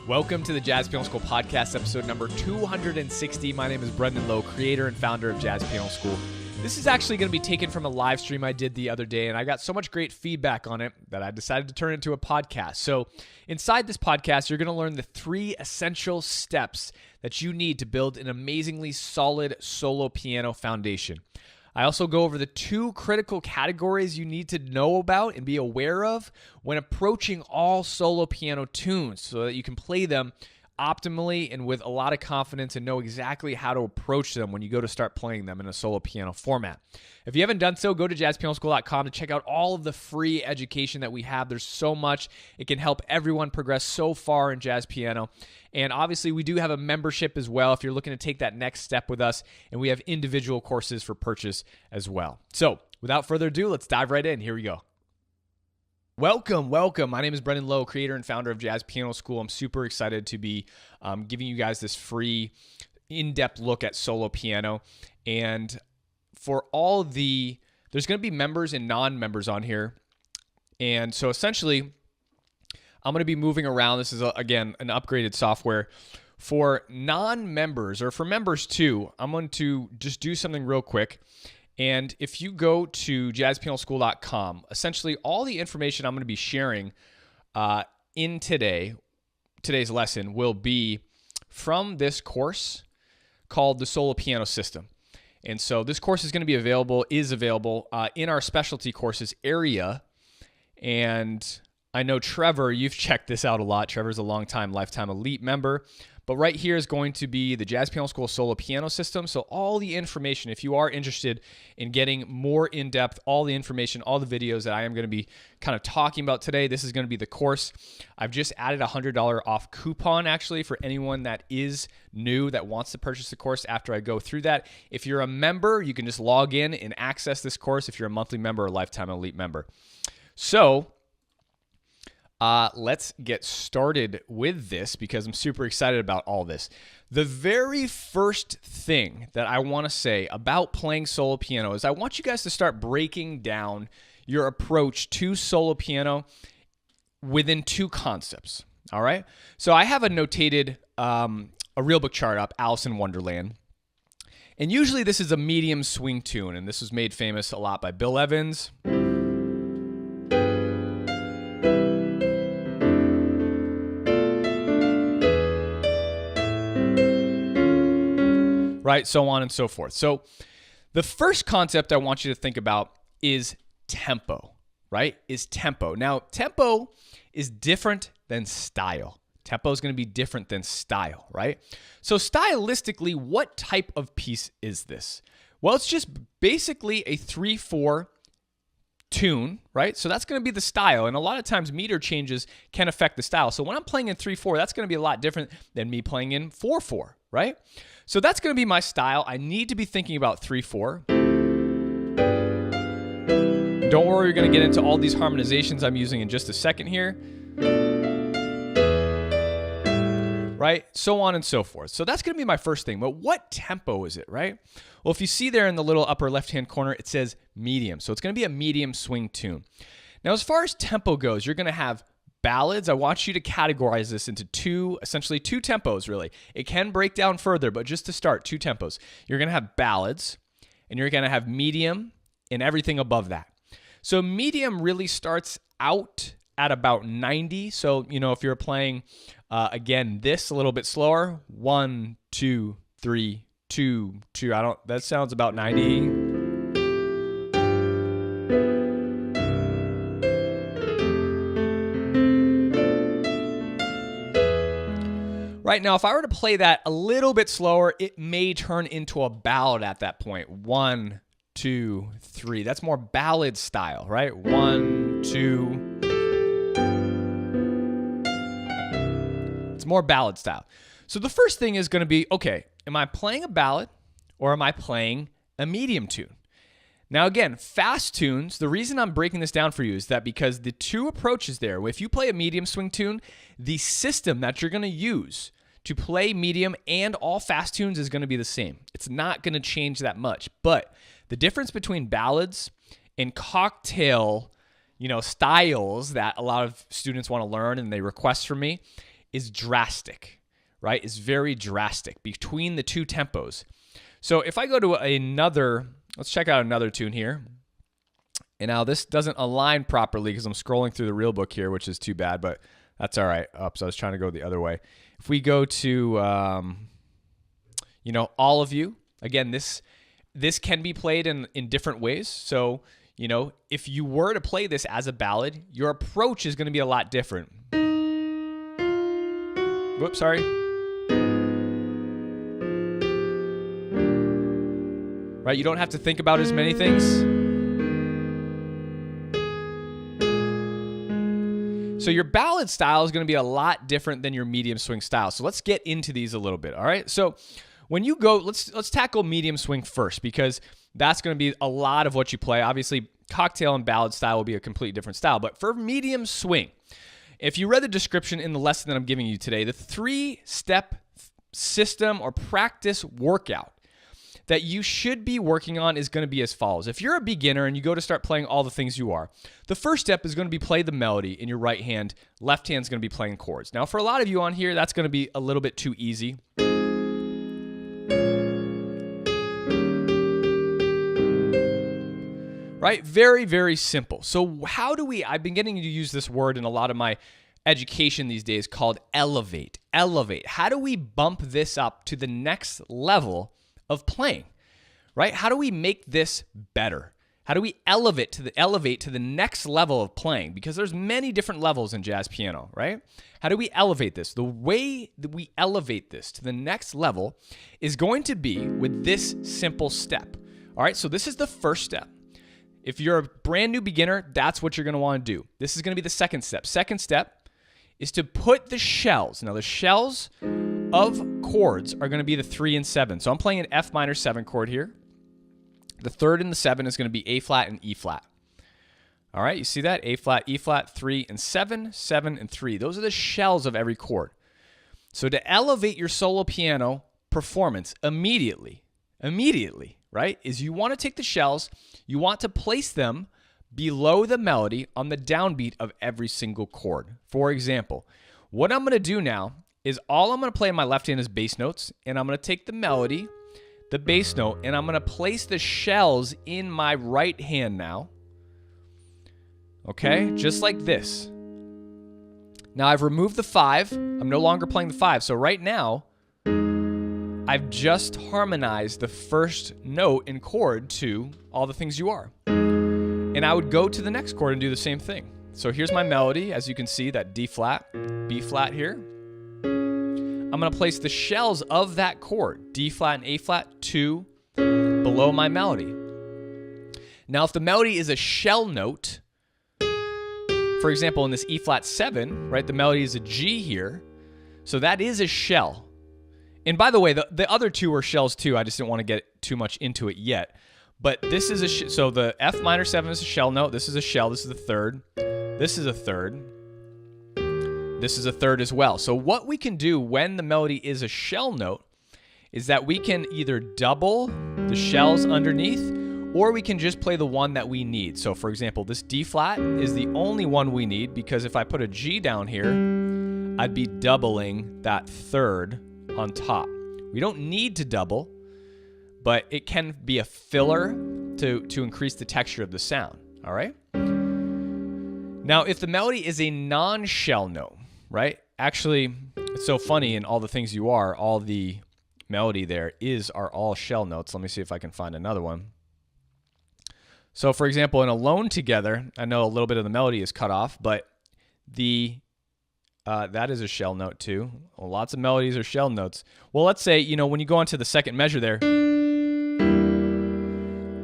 Welcome to the Jazz Piano School podcast, episode number 260. My name is Brendan Lowe, creator and founder of Jazz Piano School. This is actually going to be taken from a live stream I did the other day, and I got so much great feedback on it that I decided to turn it into a podcast. So inside this podcast, you're going to learn the 3 essential steps that you need to build an amazingly solid solo piano foundation. I also go over the 2 critical categories you need to know about and be aware of when approaching all solo piano tunes so that you can play them optimally and with a lot of confidence and know exactly how to approach them when you go to start playing them in a solo piano format. If you haven't done so, go to jazzpianoschool.com to check out all of the free education that we have. There's so much. It can help everyone progress so far in jazz piano. And obviously, we do have a membership as well if you're looking to take that next step with us. And we have individual courses for purchase as well. So without further ado, let's dive right in. Here we go. Welcome. My name is Brendan Lowe, creator and founder of Jazz Piano School. I'm super excited to be giving you guys this free, in-depth look at solo piano. And for all there's going to be members and non-members on here. And so essentially, I'm going to be moving around. This is, again, an upgraded software. For non-members, or for members too, I'm going to just do something real quick. And if you go to jazzpianoschool.com, essentially all the information I'm going to be sharing in today's lesson will be from this course called the Solo Piano System. And so this course is available in our specialty courses area. And I know Trevor, you've checked this out a lot. Trevor's a longtime Lifetime Elite member. But right here is going to be the Jazz Piano School Solo Piano System. So all the information, if you are interested in getting more in-depth, all the information, all the videos that I am going to be kind of talking about today, this is going to be the course. I've just added a $100 off coupon actually for anyone that is new that wants to purchase the course after I go through that. If you're a member, you can just log in and access this course if you're a monthly member or Lifetime Elite member. So let's get started with this because I'm super excited about all this. The very first thing that I want to say about playing solo piano is I want you guys to start breaking down your approach to solo piano within 2 concepts. All right. So I have a notated, a real book chart up, Alice in Wonderland. And usually this is a medium swing tune, and this was made famous a lot by Bill Evans. Right, so on and so forth. So the first concept I want you to think about is tempo, right? Is tempo. Now, tempo is different than style. Tempo is going to be different than style, right? So stylistically, what type of piece is this? Well, it's just basically a 3/4 tune, right? So that's going to be the style. And a lot of times meter changes can affect the style. So when I'm playing in 3/4, that's going to be a lot different than me playing in 4/4, right? So that's going to be my style. I need to be thinking about 3/4. Don't worry, we're going to get into all these harmonizations I'm using in just a second here. Right? So on and so forth. So that's going to be my first thing. But what tempo is it, right? Well, if you see there in the little upper left-hand corner, it says medium. So it's going to be a medium swing tune. Now, as far as tempo goes, you're going to have ballads. I want you to categorize this into essentially two tempos, really. It can break down further, but just to start, 2 tempos. You're going to have ballads, and you're going to have medium, and everything above that. So medium really starts out at about 90. So, if you're playing, again, this a little bit slower, 1, 2, 3, 2, 2. That sounds about 90. Right now, if I were to play that a little bit slower, it may turn into a ballad at that point. 1, 2, 3. That's more ballad style, right? 1, 2. It's more ballad style. So the first thing is going to be, okay, am I playing a ballad or am I playing a medium tune? Now, again, fast tunes, the reason I'm breaking this down for you is that because the 2 approaches there, if you play a medium swing tune, the system that you're going to use to play medium and all fast tunes is going to be the same. It's not going to change that much. But the difference between ballads and cocktail, styles that a lot of students want to learn and they request from me is drastic, right? Is very drastic between the two tempos. So if I go to another, let's check out another tune here. And now this doesn't align properly because I'm scrolling through the real book here, which is too bad, but that's all right. Oops, I was trying to go the other way. If we go to, All of You, again, this can be played in different ways. So, if you were to play this as a ballad, your approach is going to be a lot different. Whoops, sorry. Right, you don't have to think about as many things. So your ballad style is going to be a lot different than your medium swing style. So let's get into these a little bit, all right? So when you go, let's tackle medium swing first because that's going to be a lot of what you play. Obviously, cocktail and ballad style will be a completely different style. But for medium swing, if you read the description in the lesson that I'm giving you today, the 3-step system or practice workout that you should be working on is going to be as follows. If you're a beginner and you go to start playing all the things you are, the first step is going to be play the melody in your right hand. Left hand's going to be playing chords. Now, for a lot of you on here, that's going to be a little bit too easy. Right? Very, very simple. So I've been getting to use this word in a lot of my education these days called elevate. Elevate. How do we bump this up to the next level of playing, right? How do we make this better? How do we elevate to the next level of playing? Because there's many different levels in jazz piano, right? How do we elevate this? The way that we elevate this to the next level is going to be with this simple step. All right, so this is the first step. If you're a brand new beginner, that's what you're going to want to do. This is going to be the second step. Second step is to put the shells. Now, the shells of chords are going to be the 3 and 7. So I'm playing an F minor 7 chord here. The 3rd and the 7 is going to be A flat and E flat. All right, you see that? A flat, E flat, 3 and 7, 7 and 3. Those are the shells of every chord. So to elevate your solo piano performance immediately, right, is you want to take the shells, you want to place them below the melody on the downbeat of every single chord. For example, what I'm going to do now is all I'm going to play in my left hand is bass notes, and I'm going to take the melody, the bass note, and I'm going to place the shells in my right hand now. Okay, just like this. Now I've removed the 5. I'm no longer playing the 5. So right now, I've just harmonized the first note and chord to All the Things You Are. And I would go to the next chord and do the same thing. So here's my melody. As you can see, that D flat, B flat here. I'm going to place the shells of that chord, D flat and A flat, to below my melody. Now, if the melody is a shell note, for example, in this E flat 7, right, the melody is a G here, so that is a shell. And by the way, the other two are shells too. I just didn't want to get too much into it yet. But this is so the F minor 7 is a shell note. This is a shell. This is the 3rd. This is a 3rd. This is a 3rd as well. So what we can do when the melody is a shell note is that we can either double the shells underneath, or we can just play the one that we need. So for example, this D flat is the only one we need, because if I put a G down here, I'd be doubling that 3rd on top. We don't need to double, but it can be a filler to increase the texture of the sound, all right? Now, if the melody is a non-shell note, right? Actually, it's so funny, in All the Things You Are, all the melody there are all shell notes. Let me see if I can find another one. So for example, in Alone Together, I know a little bit of the melody is cut off, but that is a shell note too. Well, lots of melodies are shell notes. Well, let's say, when you go on to the second measure there,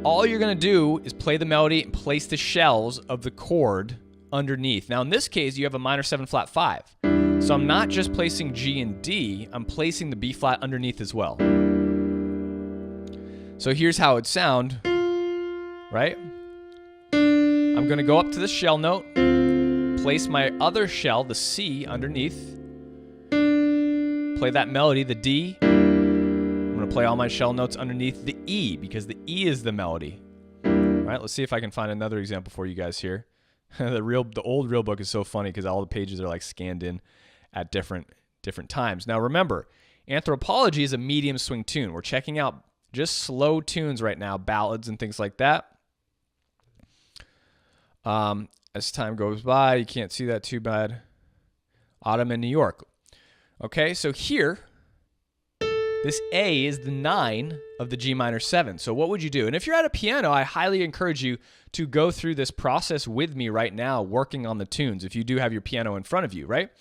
all you're going to do is play the melody and place the shells of the chord underneath. Now, in this case, you have a minor 7 flat 5. So I'm not just placing G and D, I'm placing the B flat underneath as well. So here's how it sounds, right? I'm going to go up to the shell note, place my other shell, the C, underneath, play that melody, the D. I'm going to play all my shell notes underneath the E, because the E is the melody. All right, let's see if I can find another example for you guys here. The old real book is so funny because all the pages are like scanned in at different different times. Now remember, Anthropology is a medium swing tune. We're checking out just slow tunes right now, ballads and things like that. As time goes by, you can't see that too bad. Autumn in New York. Okay, so here, this A is the 9 of the G minor 7. So what would you do? And if you're at a piano, I highly encourage you to go through this process with me right now, working on the tunes, if you do have your piano in front of you, right?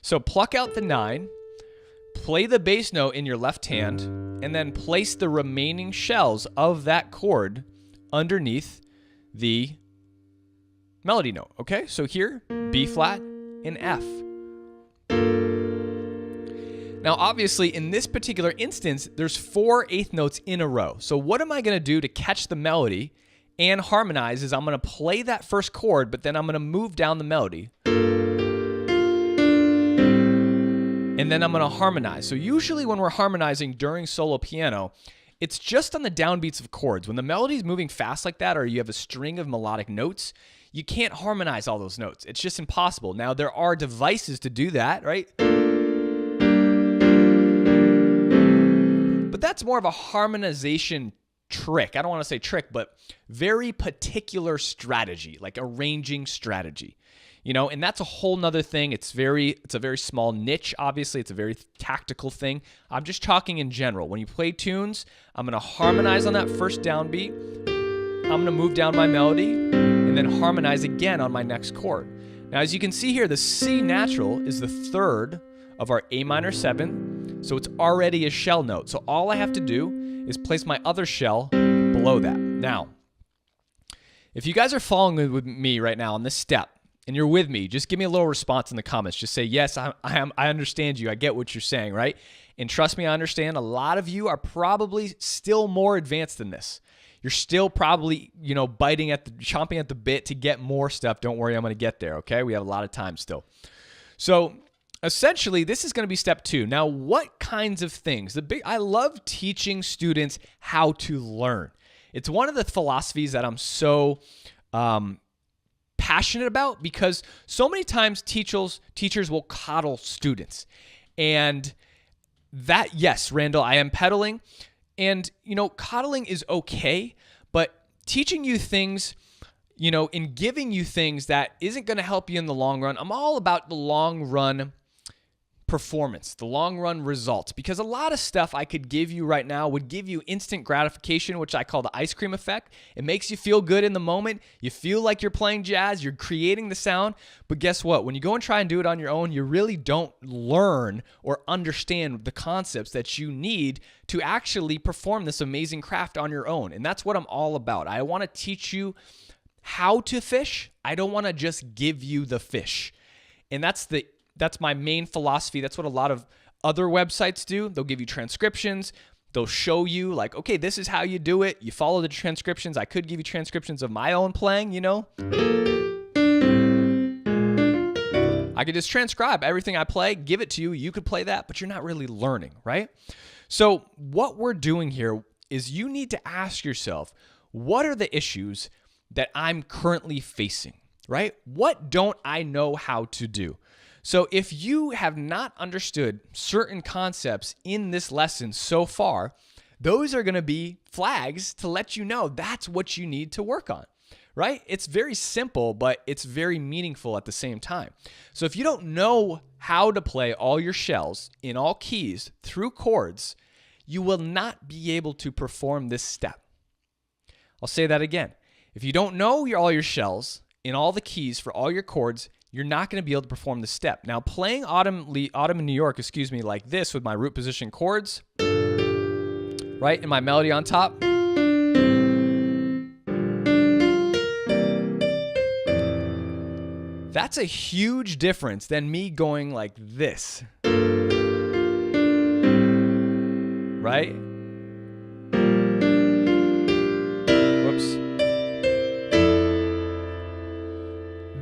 So pluck out the 9, play the bass note in your left hand, and then place the remaining shells of that chord underneath the melody note, okay? So here, B flat and F. Now, obviously, in this particular instance, there's 4 eighth notes in a row. So what am I going to do to catch the melody and harmonize is I'm going to play that first chord, but then I'm going to move down the melody. And then I'm going to harmonize. So usually when we're harmonizing during solo piano, it's just on the downbeats of chords. When the melody is moving fast like that, or you have a string of melodic notes, you can't harmonize all those notes. It's just impossible. Now, there are devices to do that, right? But that's more of a harmonization trick. I don't want to say trick, but very particular strategy, like arranging strategy. You know, and that's a whole nother thing. It's a very small niche, obviously. It's a very tactical thing. I'm just talking in general. When you play tunes, I'm going to harmonize on that first downbeat. I'm going to move down my melody and then harmonize again on my next chord. Now, as you can see here, the C natural is the 3rd of our A minor 7, so it's already a shell note. So all I have to do is place my other shell below that. Now, if you guys are following with me right now on this step, and you're with me, just give me a little response in the comments. Just say, yes, I understand you. I get what you're saying, right? And trust me, I understand a lot of you are probably still more advanced than this. You're still probably, chomping at the bit to get more stuff. Don't worry, I'm going to get there, okay? We have a lot of time still. So essentially, this is going to be step 2. Now, what kinds of things? I love teaching students how to learn. It's one of the philosophies that I'm so passionate about, because so many times teachers will coddle students. And that, yes, Randall, I am peddling. And, coddling is okay, but teaching you things, and giving you things that isn't going to help you in the long run. I'm all about the long run performance, the long run results, because a lot of stuff I could give you right now would give you instant gratification, which I call the ice cream effect. It makes you feel good in the moment. You feel like you're playing jazz, you're creating the sound, but guess what? When you go and try and do it on your own, you really don't learn or understand the concepts that you need to actually perform this amazing craft on your own. And that's what I'm all about. I want to teach you how to fish. I don't want to just give you the fish. And that's my main philosophy. That's what a lot of other websites do. They'll give you transcriptions. They'll show you like, okay, this is how you do it. You follow the transcriptions. I could give you transcriptions of my own playing, I could just transcribe everything I play, give it to you. You could play that, but you're not really learning, right? So what we're doing here is you need to ask yourself, what are the issues that I'm currently facing, right? What don't I know how to do? So if you have not understood certain concepts in this lesson so far, those are going to be flags to let you know that's what you need to work on, right? It's very simple, but it's very meaningful at the same time. So if you don't know how to play all your shells in all keys through chords, you will not be able to perform this step. I'll say that again. If you don't know all your shells in all the keys for all your chords, you're not going to be able to perform the step. Now, playing Autumn in New York, like this with my root position chords, right, and my melody on top. That's a huge difference than me going like this, right?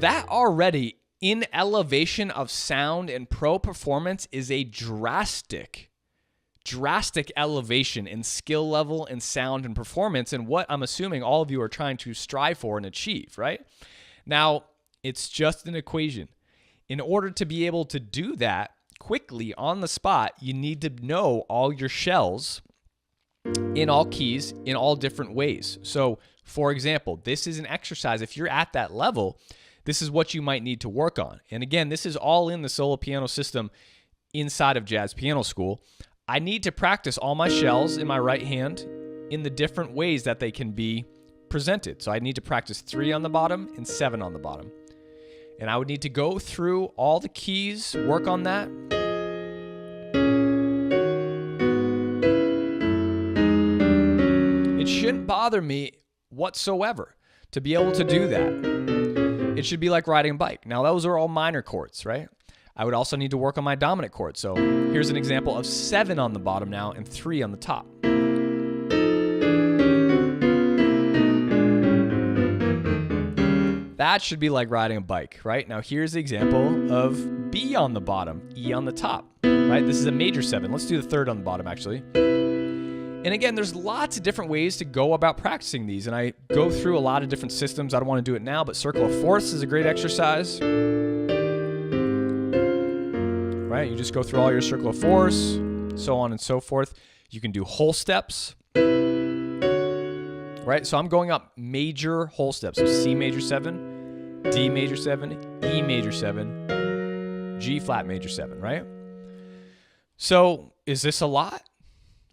That already, in elevation of sound and pro performance, is a drastic elevation in skill level and sound and performance, and what I'm assuming all of you are trying to strive for and achieve, right? Now, it's just an equation. In order to be able to do that quickly on the spot, you need to know all your shells in all keys in all different ways. So, for example, this is an exercise. If you're at that level, this is what you might need to work on. And again, this is all in the solo piano system inside of Jazz Piano School. I need to practice all my shells in my right hand in the different ways that they can be presented. So I need to practice 3 on the bottom and 7 on the bottom. And I would need to go through all the keys, work on that. It shouldn't bother me whatsoever to be able to do that. It should be like riding a bike. Now, those are all minor chords, right? I would also need to work on my dominant chord. So here's an example of 7 on the bottom now and 3 on the top. That should be like riding a bike, right? Now here's the example of B on the bottom, E on the top, right? This is a major 7. Let's do the 3rd on the bottom, actually. And again, there's lots of different ways to go about practicing these, and I go through a lot of different systems. I don't want to do it now, but circle of fourths is a great exercise. Right? You just go through all your circle of fourths, so on and so forth. You can do whole steps. Right? So I'm going up major whole steps. So C major 7, D major 7, E major 7, G flat major 7, right? So is this a lot?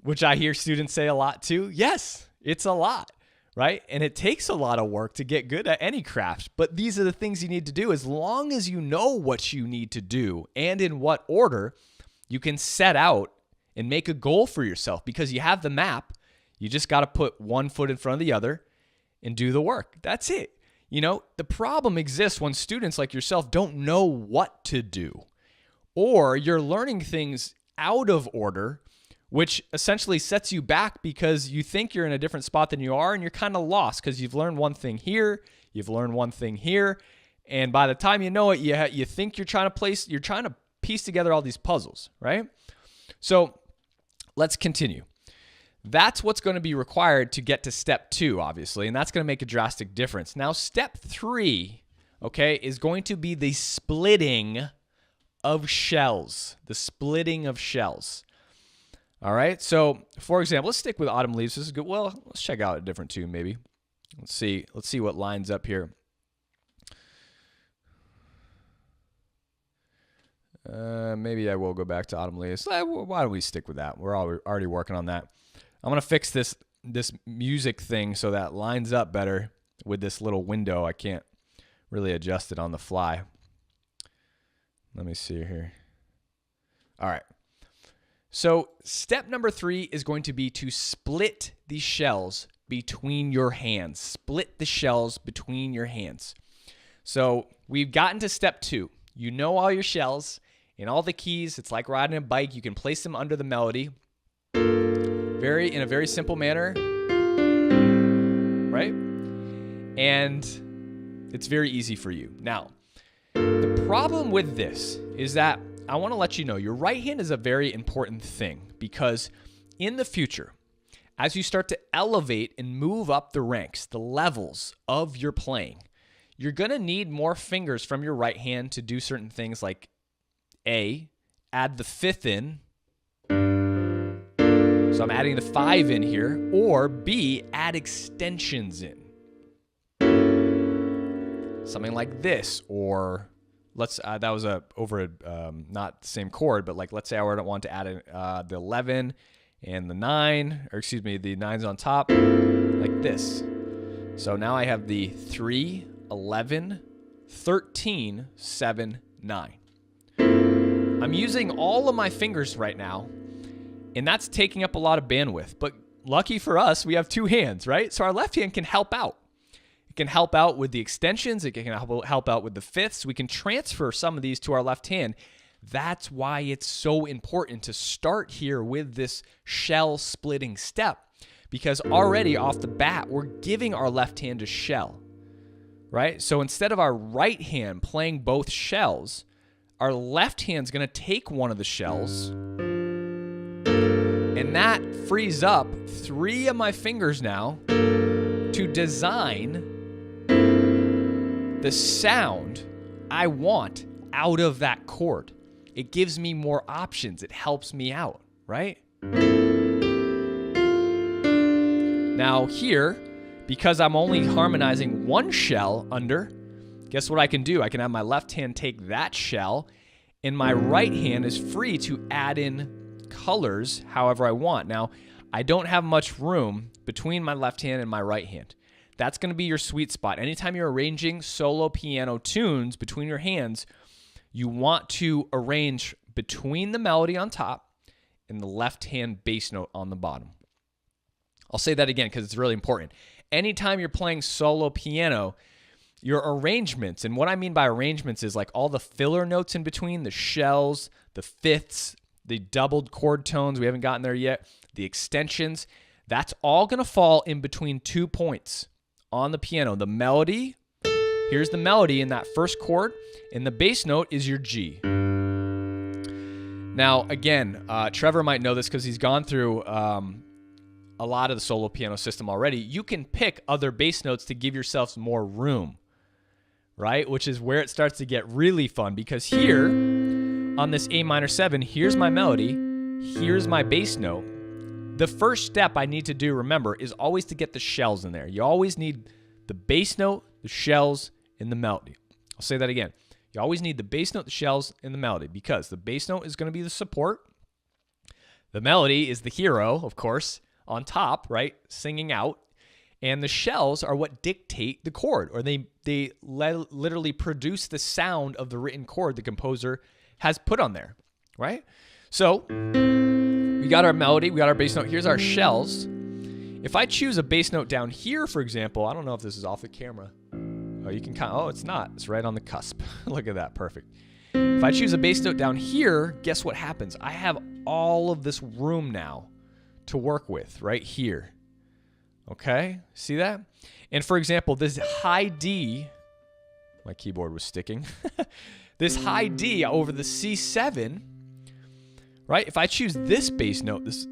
Which I hear students say a lot too. Yes, it's a lot, right? And it takes a lot of work to get good at any craft, but these are the things you need to do. As long as you know what you need to do and in what order, you can set out and make a goal for yourself because you have the map. You just got to put one foot in front of the other and do the work. That's it. You know, the problem exists when students like yourself don't know what to do, or you're learning things out of order, which essentially sets you back because you think you're in a different spot than you are, and you're kind of lost because you've learned one thing here, you've learned one thing here, and by the time you know it, you think you're trying to piece together all these puzzles, right? So let's continue. That's what's going to be required to get to step 2, obviously, and that's going to make a drastic difference. Now, step 3, okay, is going to be the splitting of shells. The splitting of shells. All right, so for example, let's stick with Autumn Leaves. This is good. Well, let's check out a different tune, maybe. Let's see what lines up here. Maybe I will go back to Autumn Leaves. Why don't we stick with that? We're already working on that. I'm going to fix this music thing so that lines up better with this little window. I can't really adjust it on the fly. Let me see here. All right. So step number 3 is going to be to split the shells between your hands. Split the shells between your hands. So we've gotten to step 2. You know all your shells in all the keys. It's like riding a bike. You can place them under the melody. In a very simple manner, right? And it's very easy for you. Now, the problem with this is that I want to let you know your right hand is a very important thing because in the future, as you start to elevate and move up the ranks, the levels of your playing, you're going to need more fingers from your right hand to do certain things like A, add the 5th in. So I'm adding the 5 in here, or B, add extensions in. Something like this, or let's that was not the same chord, but like let's say I want to add the 11 and the 9, or excuse me, the 9's on top, like this. So now I have the 3, 11, 13, 7, 9. I'm using all of my fingers right now, and that's taking up a lot of bandwidth. But lucky for us, we have 2 hands, right? So our left hand can help out. It can help out with the extensions. It can help out with the 5ths. We can transfer some of these to our left hand. That's why it's so important to start here with this shell splitting step, because already off the bat, we're giving our left hand a shell, right? So instead of our right hand playing both shells, our left hand's going to take one of the shells, and that frees up 3 of my fingers now to design the sound I want out of that chord. It gives me more options. It helps me out, right? Now here, because I'm only harmonizing one shell under, guess what I can do? I can have my left hand take that shell, and my right hand is free to add in colors however I want. Now, I don't have much room between my left hand and my right hand. That's going to be your sweet spot. Anytime you're arranging solo piano tunes between your hands, you want to arrange between the melody on top and the left hand bass note on the bottom. I'll say that again because it's really important. Anytime you're playing solo piano, your arrangements, and what I mean by arrangements is like all the filler notes in between, the shells, the fifths, the doubled chord tones, we haven't gotten there yet, the extensions, that's all going to fall in between 2 points on the piano. The melody, here's the melody in that first chord, and the bass note is your G. Now, again, Trevor might know this because he's gone through a lot of the solo piano system already. You can pick other bass notes to give yourself more room, right? Which is where it starts to get really fun, because here on this A minor 7, here's my melody, here's my bass note. The first step I need to do, remember, is always to get the shells in there. You always need the bass note, the shells, and the melody. I'll say that again. You always need the bass note, the shells, and the melody, because the bass note is going to be the support. The melody is the hero, of course, on top, right, singing out. And the shells are what dictate the chord, or they literally produce the sound of the written chord the composer has put on there, right? So we got our melody, we got our bass note, here's our shells. If I choose a bass note down here, for example, I don't know if this is off the camera. Oh, you can oh, it's not. It's right on the cusp. Look at that, perfect. If I choose a bass note down here, guess what happens? I have all of this room now to work with right here. Okay, see that? And for example, this high D, my keyboard was sticking. This high D over the C7, right? If I choose this bass note, this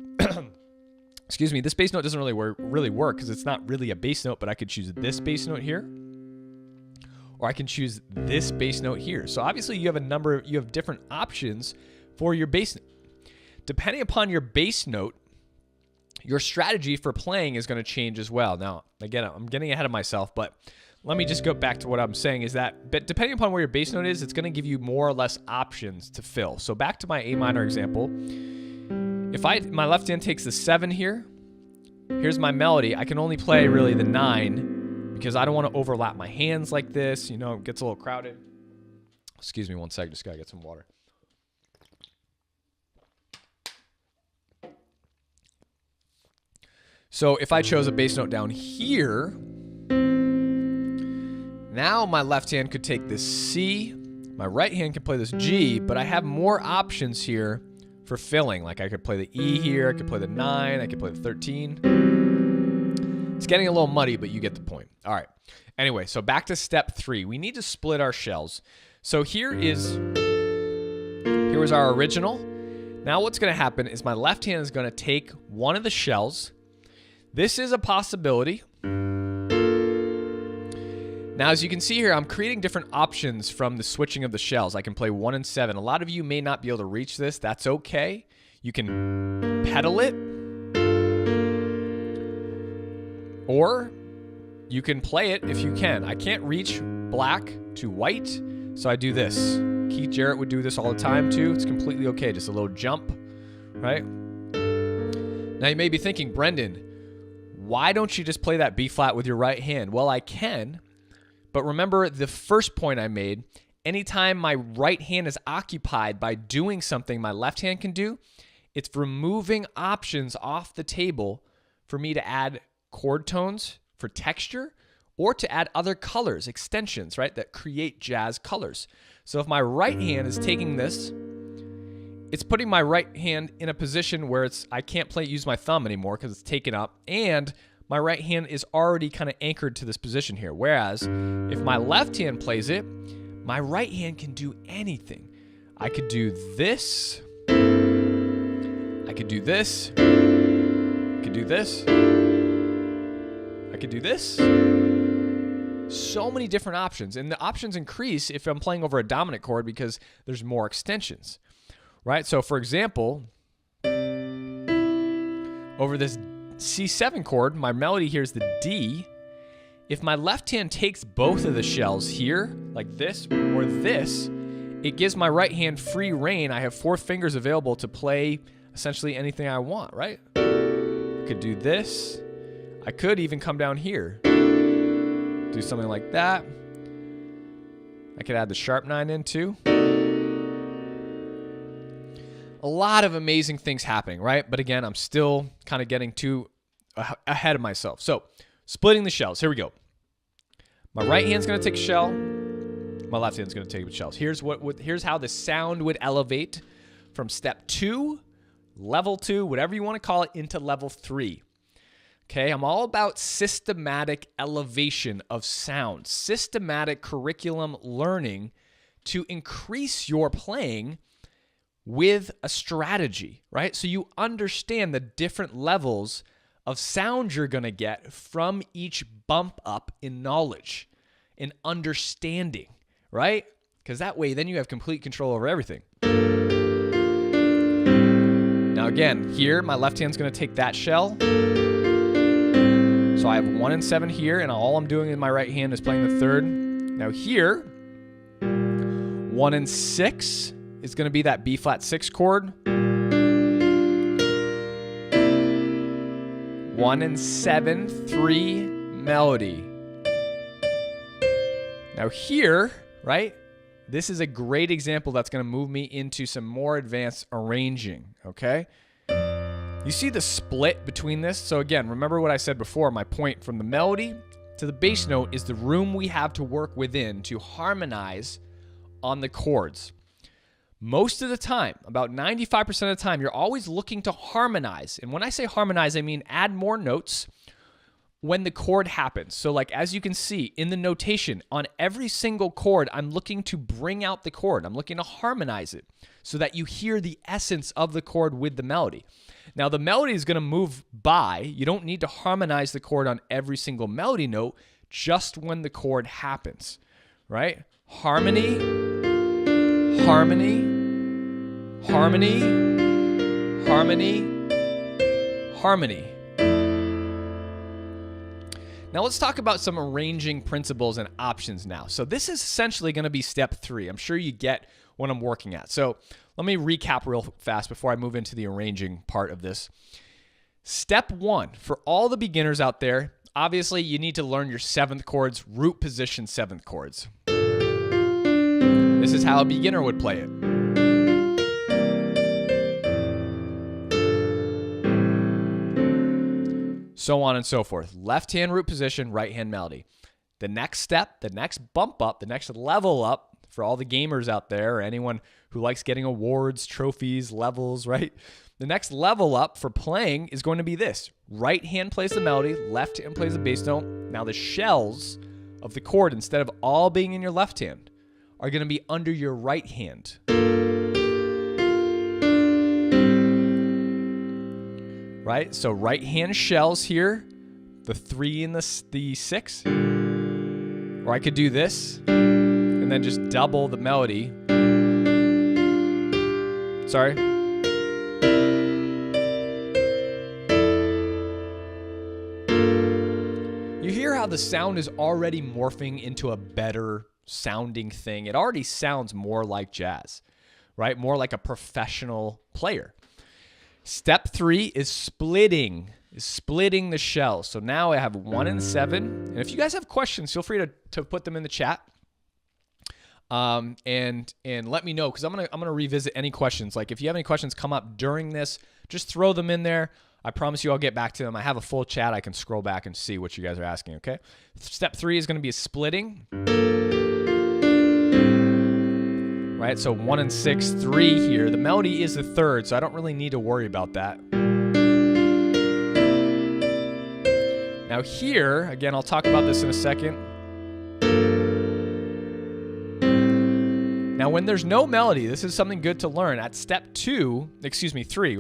excuse me, this bass note doesn't really work because it's not really a bass note, but I could choose this bass note here, or I can choose this bass note here. So obviously you have different options for your bass note. Depending upon your bass note, your strategy for playing is going to change as well. Now, again, I'm getting ahead of myself, but let me just go back to what I'm saying is that, but depending upon where your bass note is, it's going to give you more or less options to fill. So back to my A minor example. If my left hand takes the 7 here, here's my melody. I can only play really the 9 because I don't want to overlap my hands like this. You know, it gets a little crowded. Excuse me one sec, just got to get some water. So if I chose a bass note down here, now my left hand could take this C, my right hand could play this G, but I have more options here for filling. Like I could play the E here, I could play the 9, I could play the 13. It's getting a little muddy, but you get the point. All right. Anyway, so back to step 3. We need to split our shells. So here was our original. Now what's going to happen is my left hand is going to take one of the shells. This is a possibility. Now, as you can see here, I'm creating different options from the switching of the shells. I can play 1 and 7. A lot of you may not be able to reach this. That's okay. You can pedal it, or you can play it if you can. I can't reach black to white, so I do this. Keith Jarrett would do this all the time too. It's completely okay. Just a little jump, right? Now you may be thinking, Brendan, why don't you just play that B flat with your right hand? Well, I can, but remember the first point I made. Anytime my right hand is occupied by doing something my left hand can do, it's removing options off the table for me to add chord tones for texture or to add other colors, extensions, right, that create jazz colors. So if my right hand is taking this, it's putting my right hand in a position where I can't use my thumb anymore because it's taken up, and my right hand is already kind of anchored to this position here. Whereas if my left hand plays it, my right hand can do anything. I could do this. I could do this. I could do this. I could do this. So many different options. And the options increase if I'm playing over a dominant chord because there's more extensions. right? So for example, over this C7 chord, my melody here is the D. If my left hand takes both of the shells here, like this or this, it gives my right hand free rein. I have 4 fingers available to play essentially anything I want, right? I could do this. I could even come down here, do something like that. I could add the sharp 9 in too. A lot of amazing things happening, right? But again, I'm still kind of getting too ahead of myself. So splitting the shells. Here we go. My right hand's going to take a shell. My left hand's going to take shells. Here's how the sound would elevate from step 2, level 2, whatever you want to call it, into level 3. Okay, I'm all about systematic elevation of sound, systematic curriculum learning to increase your playing with a strategy, right? So you understand the different levels of sound you're going to get from each bump up in knowledge, in understanding, right? Because that way, then you have complete control over everything. Now again, here, my left hand's going to take that shell. So I have 1 and 7 here, and all I'm doing in my right hand is playing the third. Now here, 1 and 6 is going to be that B flat 6 chord. 1 and 7, 3 melody. Now here, right, this is a great example that's going to move me into some more advanced arranging, okay? You see the split between this? So again, remember what I said before, my point from the melody to the bass note is the room we have to work within to harmonize on the chords. Most of the time, about 95% of the time, you're always looking to harmonize. And when I say harmonize, I mean add more notes when the chord happens. So like as you can see in the notation, on every single chord, I'm looking to bring out the chord. I'm looking to harmonize it so that you hear the essence of the chord with the melody. Now the melody is going to move by. You don't need to harmonize the chord on every single melody note, just when the chord happens, right? Harmony, harmony, harmony, harmony, harmony. Now let's talk about some arranging principles and options now. So this is essentially going to be step 3. I'm sure you get what I'm working at. So let me recap real fast before I move into the arranging part of this. Step 1, for all the beginners out there, obviously you need to learn your 7th chords, root position 7th chords. This is how a beginner would play it. So on and so forth. Left hand root position, right hand melody. The next step, the next bump up, the next level up for all the gamers out there or anyone who likes getting awards, trophies, levels, right? The next level up for playing is going to be this. Right hand plays the melody, left hand plays the bass note. Now the shells of the chord, instead of all being in your left hand, are going to be under your right hand. Right? So right hand shells here, the 3 and the 6. Or I could do this and then just double the melody. Sorry. You hear how the sound is already morphing into a better sounding thing. It already sounds more like jazz, right? More like a professional player. Step 3 is splitting the shells. So now I have 1 and 7. And if you guys have questions, feel free to put them in the chat. And let me know, because I'm gonna revisit any questions. Like if you have any questions come up during this, just throw them in there. I promise you I'll get back to them. I have a full chat. I can scroll back and see what you guys are asking, okay? Step 3 is going to be a splitting. Right, so 1 and 6, 3 here. The melody is the 3rd, so I don't really need to worry about that. Now here, again, I'll talk about this in a second. Now when there's no melody, this is something good to learn. At step 3,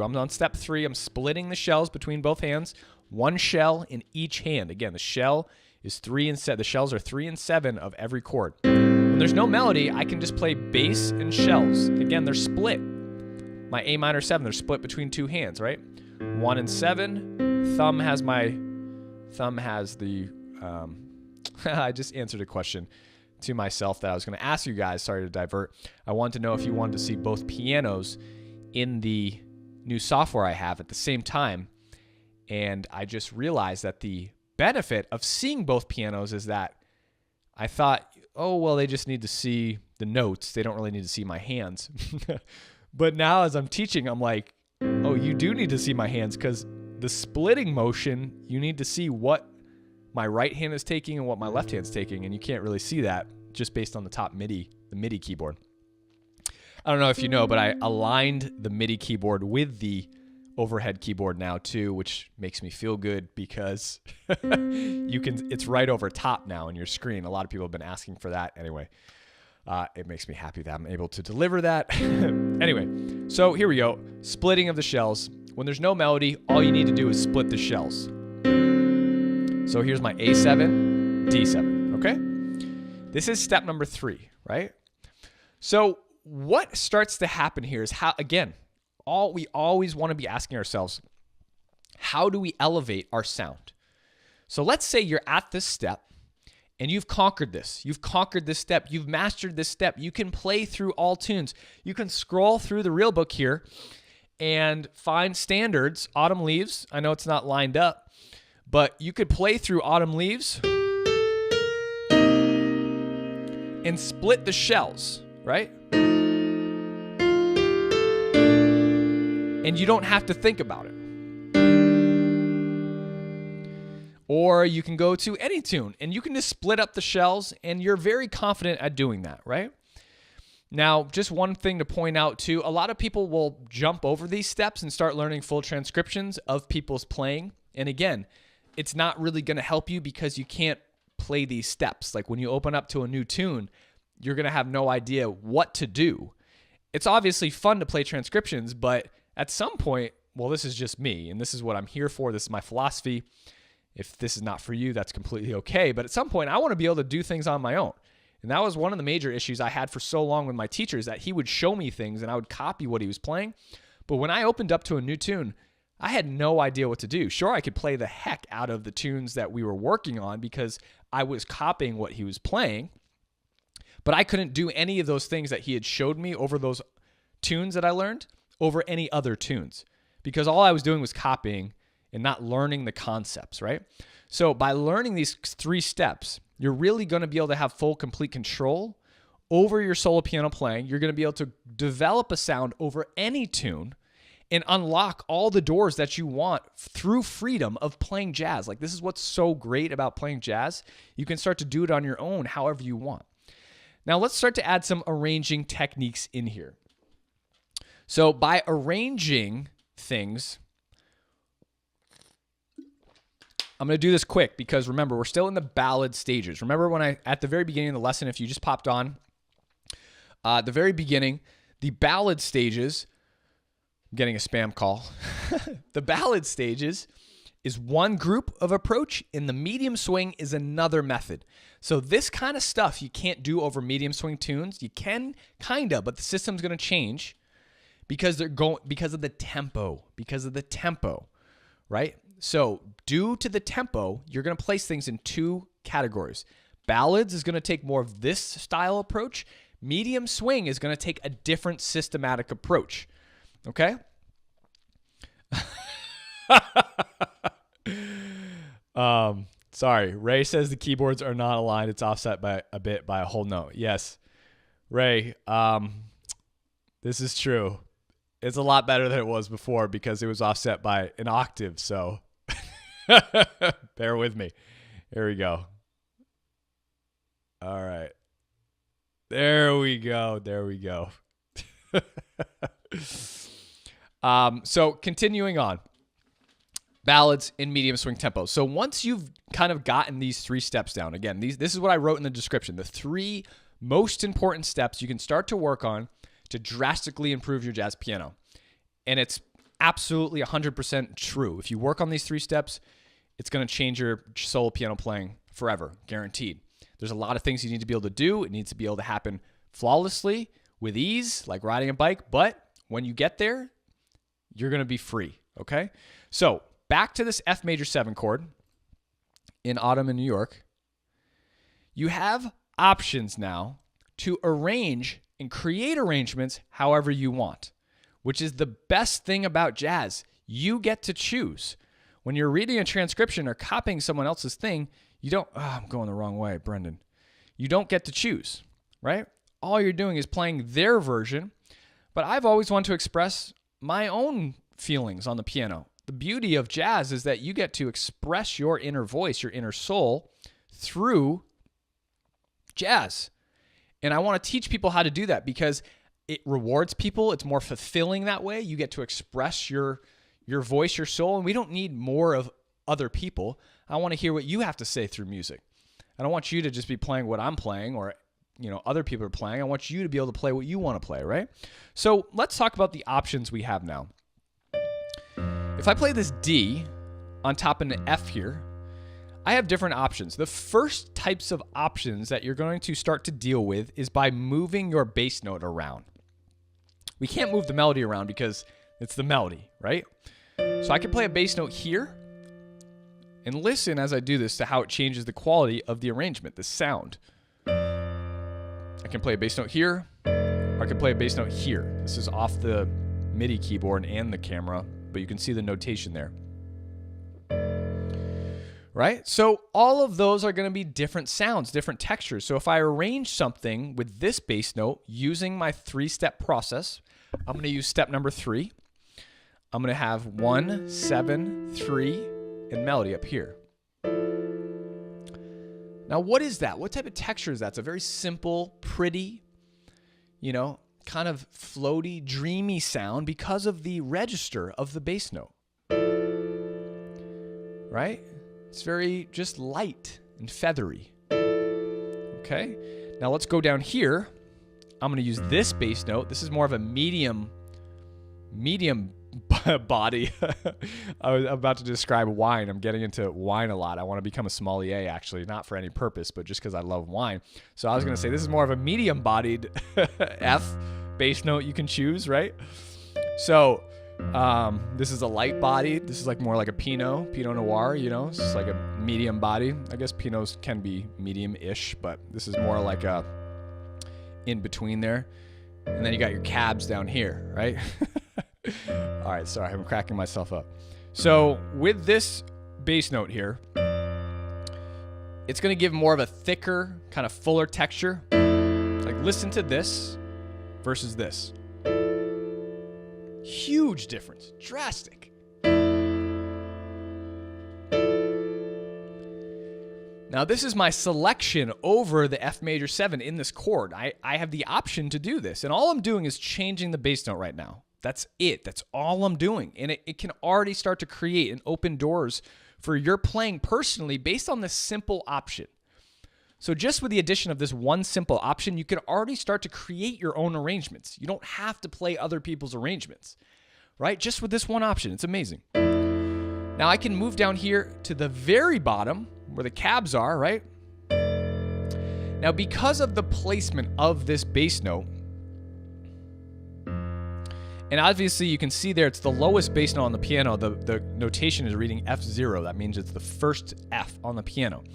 I'm on step 3, I'm splitting the shells between both hands, 1 shell in each hand. Again, the shell is 3 and 7. The shells are 3 and 7 of every chord. When there's no melody, I can just play bass and shells. Again, they're split. My A minor 7, they're split between two hands, right? 1 and 7. Thumb has the, I just answered a question to myself that I was going to ask you guys. Sorry to divert. I wanted to know if you wanted to see both pianos in the new software I have at the same time. And I just realized that the benefit of seeing both pianos is that I thought, oh, well, they just need to see the notes. They don't really need to see my hands. But now as I'm teaching, I'm like, oh, you do need to see my hands, because the splitting motion, you need to see what my right hand is taking and what my left hand's taking, and you can't really see that just based on the MIDI keyboard. I don't know if you know, but I aligned the MIDI keyboard with the overhead keyboard now too, which makes me feel good because it's right over top now on your screen. A lot of people have been asking for that. Anyway, it makes me happy that I'm able to deliver that. Anyway, so here we go. Splitting of the shells. When there's no melody, all you need to do is split the shells. So here's my A7, D7, okay? This is step number 3, right? So what starts to happen here is how, again, we always want to be asking ourselves, how do we elevate our sound? So let's say you're at this step and you've conquered this. You've conquered this step. You've mastered this step. You can play through all tunes. You can scroll through the real book here and find standards, Autumn Leaves. I know it's not lined up, but you could play through Autumn Leaves and split the shells, right? And you don't have to think about it. Or you can go to any tune and you can just split up the shells, and you're very confident at doing that, right? Now, just one thing to point out too, a lot of people will jump over these steps and start learning full transcriptions of people's playing. And again, it's not really going to help you because you can't play these steps. Like when you open up to a new tune, you're going to have no idea what to do. It's obviously fun to play transcriptions, but at some point, well, this is just me, and this is what I'm here for. This is my philosophy. If this is not for you, that's completely okay. But at some point, I want to be able to do things on my own. And that was one of the major issues I had for so long with my teachers, that he would show me things and I would copy what he was playing. But when I opened up to a new tune, I had no idea what to do. Sure, I could play the heck out of the tunes that we were working on because I was copying what he was playing, but I couldn't do any of those things that he had showed me over those tunes that I learned over any other tunes, because all I was doing was copying and not learning the concepts, right? So by learning these 3 steps, you're really going to be able to have full, complete control over your solo piano playing. You're going to be able to develop a sound over any tune and unlock all the doors that you want through freedom of playing jazz. Like, this is what's so great about playing jazz. You can start to do it on your own however you want. Now let's start to add some arranging techniques in here. So by arranging things, I'm going to do this quick because remember, we're still in the ballad stages. Remember when at the very beginning of the lesson, if you just popped on, at the very beginning, the ballad stages, I'm getting a spam call. The ballad stages is one group of approach, and the medium swing is another method. So this kind of stuff you can't do over medium swing tunes. You can kinda, but the system's going to change because of the tempo, right? So due to the tempo, you're going to place things in 2 categories. Ballads is going to take more of this style approach. Medium swing is going to take a different systematic approach. Okay? Sorry. Ray says the keyboards are not aligned. It's offset by a whole note. Yes. Ray, this is true. It's a lot better than it was before because it was offset by an octave. So bear with me. Here we go. All right. There we go. So continuing on. Ballads in medium swing tempo. So once you've kind of gotten these 3 steps down, again, this is what I wrote in the description, the 3 most important steps you can start to work on to drastically improve your jazz piano. And it's absolutely 100% true. If you work on these 3 steps, it's going to change your solo piano playing forever, guaranteed. There's a lot of things you need to be able to do. It needs to be able to happen flawlessly, with ease, like riding a bike, but When you get there, you're going to be free, okay? So back to this F major 7 chord in Autumn in New York. You have options now to arrange and create arrangements however you want, which is the best thing about jazz. You get to choose. When you're reading a transcription or copying someone else's thing, you don't, I'm going the wrong way, Brendan. You don't get to choose, right? All you're doing is playing their version, but I've always wanted to express my own feelings on the piano. The beauty of jazz is that you get to express your inner voice, your inner soul through jazz. And I want to teach people how to do that because it rewards people. It's more fulfilling that way. You get to express your voice, your soul, and we don't need more of other people. I want to hear what you have to say through music. I don't want you to just be playing what I'm playing or other people are playing. I want you to be able to play what you want to play, right? So let's talk about the options we have now. If I play this D on top of an F here, I have different options. The first types of options that you're going to start to deal with is by moving your bass note around. We can't move the melody around because it's the melody, right? So I can play a bass note here and listen as I do this to how it changes the quality of the arrangement, the sound. I can play a bass note here, or I can play a bass note here. This is off the MIDI keyboard and the camera, but you can see the notation there. Right? So all of those are going to be different sounds, different textures. So if I arrange something with this bass note using my 3-step process, I'm going to use step number 3. I'm going to have 1, 7, 3, and melody up here. Now, what is that? What type of texture is that? It's a very simple, pretty, kind of floaty, dreamy sound because of the register of the bass note. Right? It's very just light and feathery. Okay? Now let's go down here. I'm going to use this bass note. This is more of a medium body. I was about to describe wine. I'm getting into wine a lot. I want to become a sommelier, actually, not for any purpose, but just because I love wine. So I was going to say this is more of a medium-bodied F bass note you can choose, right? So this is a light body. This is more like a Pinot Noir, It's just like a medium body. I guess Pinots can be medium-ish, but this is more like a in between there. And then you got your cabs down here, right? All right, sorry, I'm cracking myself up. So with this bass note here, it's going to give more of a thicker, kind of fuller texture. Listen to this versus this. Huge difference, drastic. Now this is my selection over the F major 7 in this chord. I have the option to do this, and all I'm doing is changing the bass note right now. That's it. That's all I'm doing. And it can already start to create and open doors for your playing personally based on this simple option. So just with the addition of this one simple option, you can already start to create your own arrangements. You don't have to play other people's arrangements, right? Just with this one option. It's amazing. Now I can move down here to the very bottom where the cabs are, right? Now because of the placement of this bass note, and obviously you can see there it's the lowest bass note on the piano. The notation is reading F0. That means it's the first F on the piano.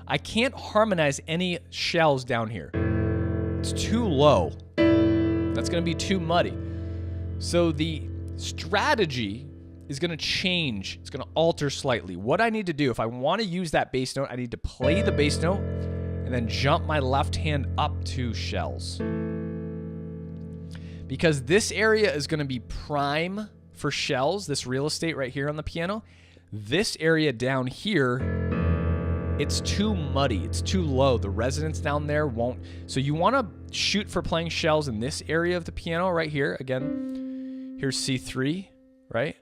I can't harmonize any shells down here. It's too low. That's going to be too muddy. So the strategy is going to change. It's going to alter slightly. What I need to do, if I want to use that bass note, I need to play the bass note and then jump my left hand up 2 shells. Because this area is going to be prime for shells, this real estate right here on the piano. This area down here, it's too muddy. It's too low. The resonance down there won't. So you want to shoot for playing shells in this area of the piano right here. Again, here's C3, right?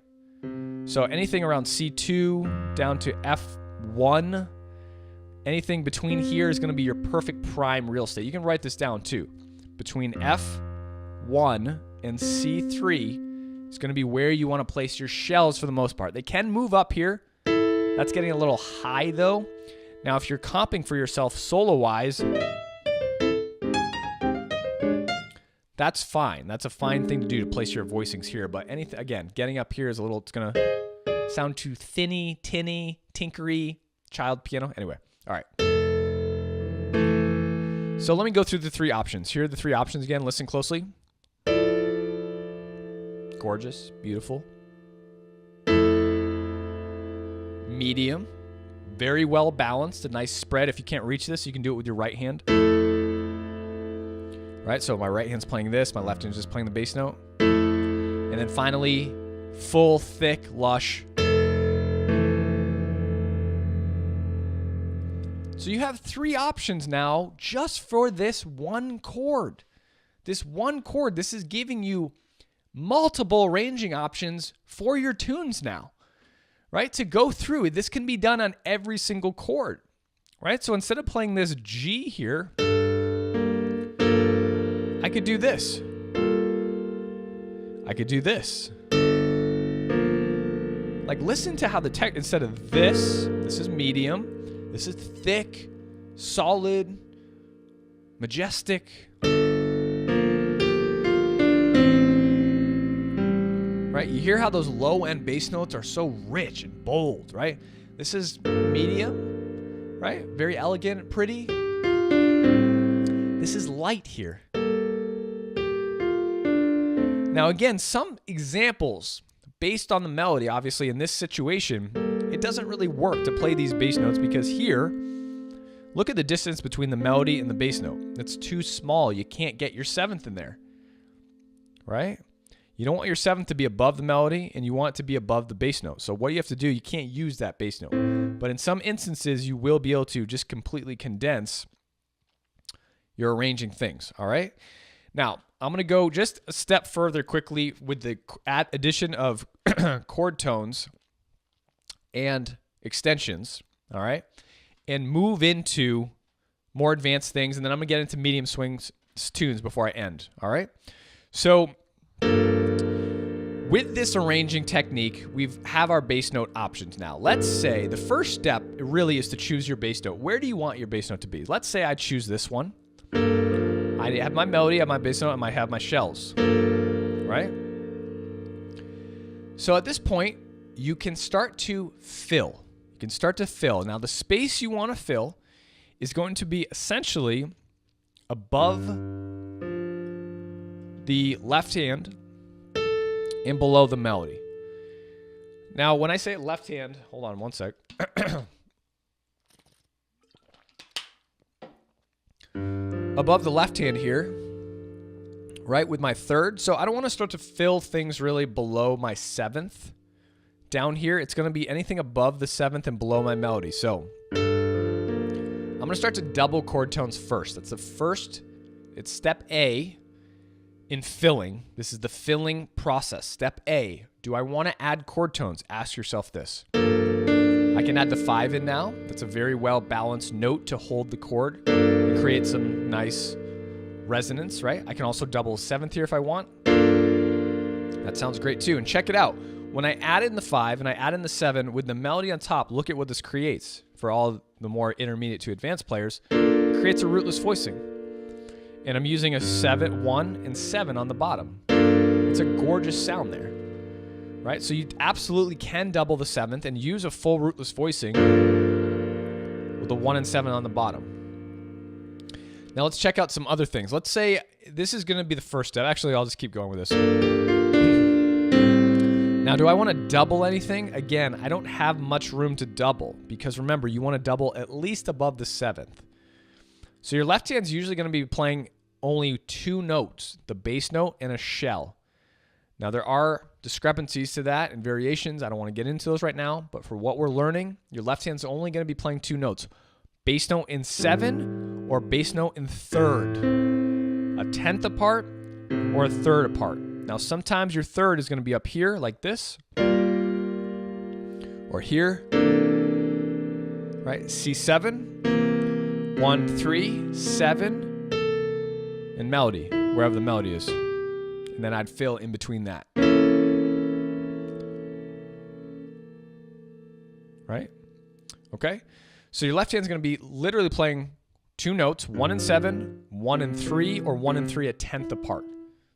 So anything around C2 down to F1, anything between here is going to be your perfect prime real estate. You can write this down too. Between F1 and C3 is going to be where you want to place your shells for the most part. They can move up here. That's getting a little high though. Now, if you're comping for yourself solo-wise, That's fine. That's a fine thing to do to place your voicings here. But anything, again, getting up here is a little, it's going to sound too thinny, tinny, tinkery, child piano. Anyway, all right. So let me go through the 3 options. Here are the 3 options again. Listen closely. Gorgeous, beautiful. Medium, very well balanced, a nice spread. If you can't reach this, you can do it with your right hand. Right, so my right hand's playing this, my left hand's just playing the bass note. And then finally, full, thick, lush. So you have 3 options now just for this one chord. This one chord, this is giving you multiple arranging options for your tunes now, right? To go through, this can be done on every single chord, right? So instead of playing this G here, I could do this. I could do this. Like, listen to how the tech, instead of this is medium, this is thick, solid, majestic. Right? You hear how those low end bass notes are so rich and bold, right? This is medium, right? Very elegant, pretty. This is light here. Now again, some examples based on the melody, obviously in this situation, it doesn't really work to play these bass notes because here, look at the distance between the melody and the bass note. It's too small. You can't get your 7th in there, right? You don't want your 7th to be above the melody, and you want it to be above the bass note. So what do you have to do? You can't use that bass note. But in some instances, you will be able to just completely condense your arranging things, all right? Now, I'm going to go just a step further quickly with the addition of chord tones and extensions, all right? And move into more advanced things, and then I'm going to get into medium swings tunes before I end, all right? So with this arranging technique, we have our bass note options now. Let's say the first step really is to choose your bass note. Where do you want your bass note to be? Let's say I choose this one. I have my melody, I have my bass note, and I have my shells, right? So at this point, you can start to fill. You can start to fill. Now the space you want to fill is going to be essentially above the left hand and below the melody. Now, when I say left hand, hold on one sec. Above the left hand here, right, with my 3rd. So I don't want to start to fill things really below my 7th. Down here, it's going to be anything above the 7th and below my melody. So I'm going to start to double chord tones first. That's the first, it's step A. In filling, this is the filling process. Step A, do I want to add chord tones? Ask yourself this. I can add the 5 in now. That's a very well-balanced note to hold the chord and create some nice resonance, right? I can also double 7th here if I want. That sounds great too. And check it out. When I add in the 5 and I add in the 7 with the melody on top, look at what this creates. For all the more intermediate to advanced players, it creates a rootless voicing. And I'm using a 7, 1, and 7 on the bottom. It's a gorgeous sound there, right? So you absolutely can double the 7th and use a full rootless voicing with the 1 and 7 on the bottom. Now let's check out some other things. Let's say this is going to be the first step. Actually, I'll just keep going with this. Now, do I want to double anything? Again, I don't have much room to double because remember, you want to double at least above the 7th. So your left hand's usually going to be playing only 2 notes, the bass note and a shell. Now there are discrepancies to that and variations. I don't want to get into those right now, but for what we're learning, your left hand's only going to be playing 2 notes. Bass note in 7 or bass note in 3rd. A 10th apart or a 3rd apart. Now sometimes your 3rd is going to be up here like this. Or here. Right? C7. 1, 3, 7, and melody, wherever the melody is. And then I'd fill in between that. Right? Okay? So your left hand's going to be literally playing 2 notes, 1 and 7, 1 and 3, or 1 and 3 a 10th apart.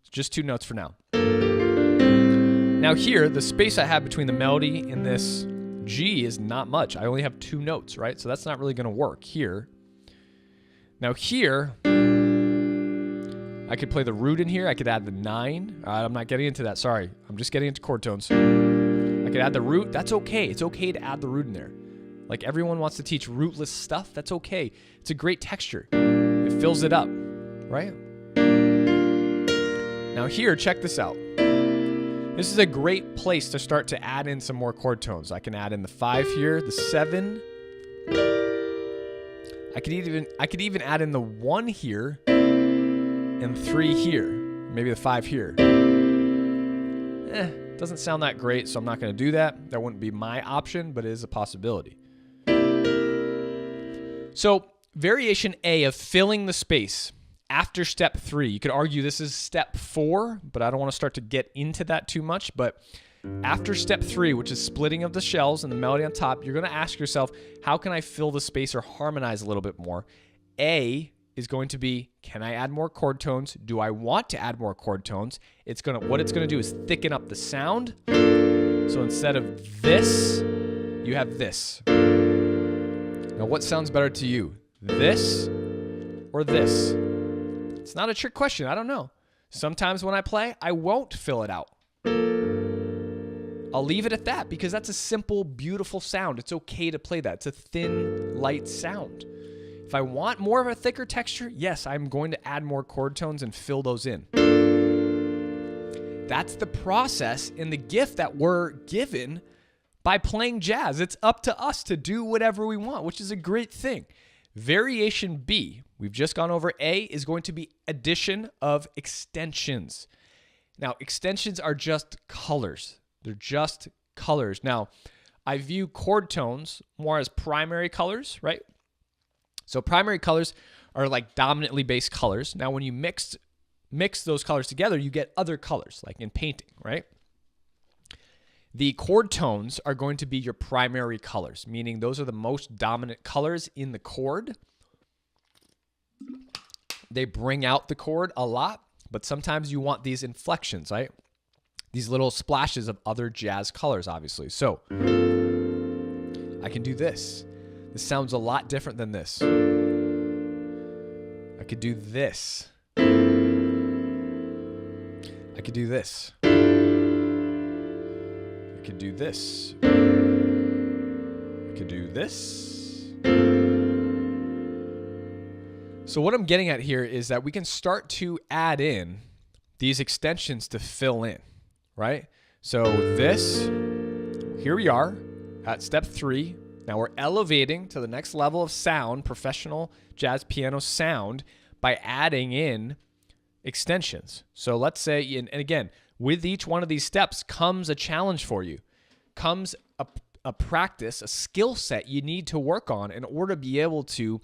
It's just 2 notes for now. Now here, the space I have between the melody and this G is not much. I only have 2 notes, right? So that's not really going to work here. Now here, I could play the root in here. I could add the 9. I'm not getting into that. Sorry. I'm just getting into chord tones. I could add the root. That's okay. It's okay to add the root in there. Like everyone wants to teach rootless stuff. That's okay. It's a great texture. It fills it up, right? Now here, check this out. This is a great place to start to add in some more chord tones. I can add in the 5 here, the 7. I could even add in the 1 here and 3 here. Maybe the 5 here. Doesn't sound that great, so I'm not going to do that. That wouldn't be my option, but it is a possibility. So, variation A of filling the space after step 3. You could argue this is step 4, but I don't want to start to get into that too much. But after step 3, which is splitting of the shells and the melody on top, you're going to ask yourself, how can I fill the space or harmonize a little bit more? A is going to be, can I add more chord tones? Do I want to add more chord tones? What it's going to do is thicken up the sound. So instead of this, you have this. Now what sounds better to you? This or this? It's not a trick question. I don't know. Sometimes when I play, I won't fill it out. I'll leave it at that because that's a simple, beautiful sound. It's okay to play that. It's a thin, light sound. If I want more of a thicker texture, yes, I'm going to add more chord tones and fill those in. That's the process and the gift that we're given by playing jazz. It's up to us to do whatever we want, which is a great thing. Variation B, we've just gone over A, is going to be addition of extensions. Now, extensions are just colors. They're just colors. Now, I view chord tones more as primary colors, right? So primary colors are like dominantly based colors. Now, when you mix those colors together, you get other colors, like in painting, right? The chord tones are going to be your primary colors, meaning those are the most dominant colors in the chord. They bring out the chord a lot, but sometimes you want these inflections, right? These little splashes of other jazz colors, obviously. So I can do this. This sounds a lot different than this. I could do this. I could do this. I could do this. I could do this. So what I'm getting at here is that we can start to add in these extensions to fill in, right? So this, here we are at step 3. Now we're elevating to the next level of sound, professional jazz piano sound, by adding in extensions. So let's say, and again, with each one of these steps comes a challenge for you, comes a practice, a skill set you need to work on in order to be able to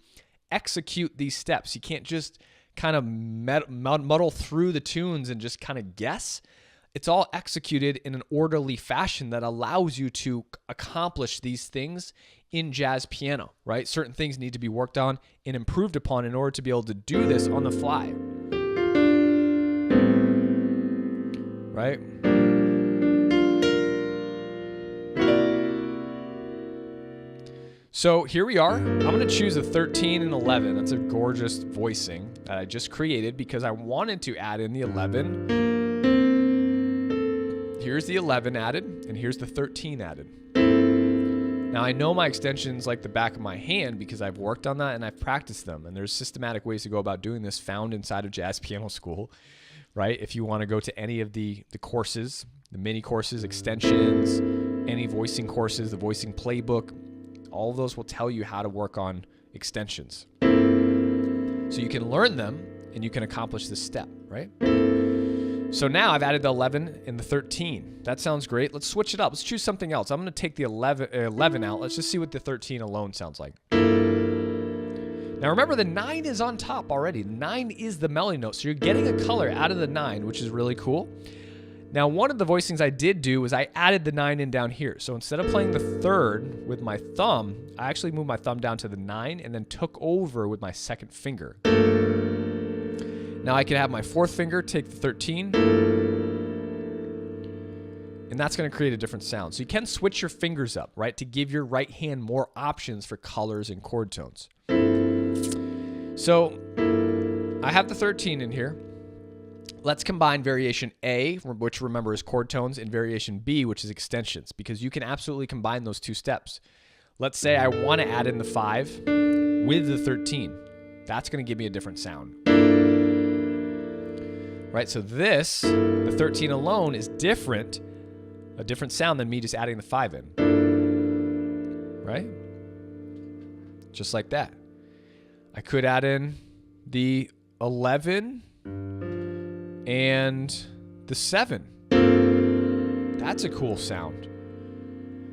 execute these steps. You can't just kind of muddle through the tunes and just kind of guess. It's all executed in an orderly fashion that allows you to accomplish these things in jazz piano, right? Certain things need to be worked on and improved upon in order to be able to do this on the fly, right? So here we are. I'm going to choose a 13 and 11. That's a gorgeous voicing that I just created because I wanted to add in the 11. Here's the 11 added, and here's the 13 added. Now, I know my extensions like the back of my hand because I've worked on that and I've practiced them. And there's systematic ways to go about doing this found inside of Jazz Piano School, right? If you want to go to any of the courses, the mini courses, extensions, any voicing courses, the voicing playbook, all of those will tell you how to work on extensions. So you can learn them and you can accomplish this step, right? So now I've added the 11 and the 13. That sounds great. Let's switch it up. Let's choose something else. I'm going to take the 11 out. Let's just see what the 13 alone sounds like. Now remember, the 9 is on top already. 9 is the melody note. So you're getting a color out of the 9, which is really cool. Now, one of the voicings I did do was I added the 9 in down here. So instead of playing the 3rd with my thumb, I actually moved my thumb down to the 9 and then took over with my 2nd finger. Now I can have my fourth finger take the 13, and that's going to create a different sound. So you can switch your fingers up, right, to give your right hand more options for colors and chord tones. So I have the 13 in here. Let's combine variation A, which remember is chord tones, and variation B, which is extensions, because you can absolutely combine those two steps. Let's say I want to add in the 5 with the 13. That's going to give me a different sound. Right, so this, the 13 alone, is different, a different sound than me just adding the 5 in. Right? Just like that. I could add in the 11 and the 7. That's a cool sound.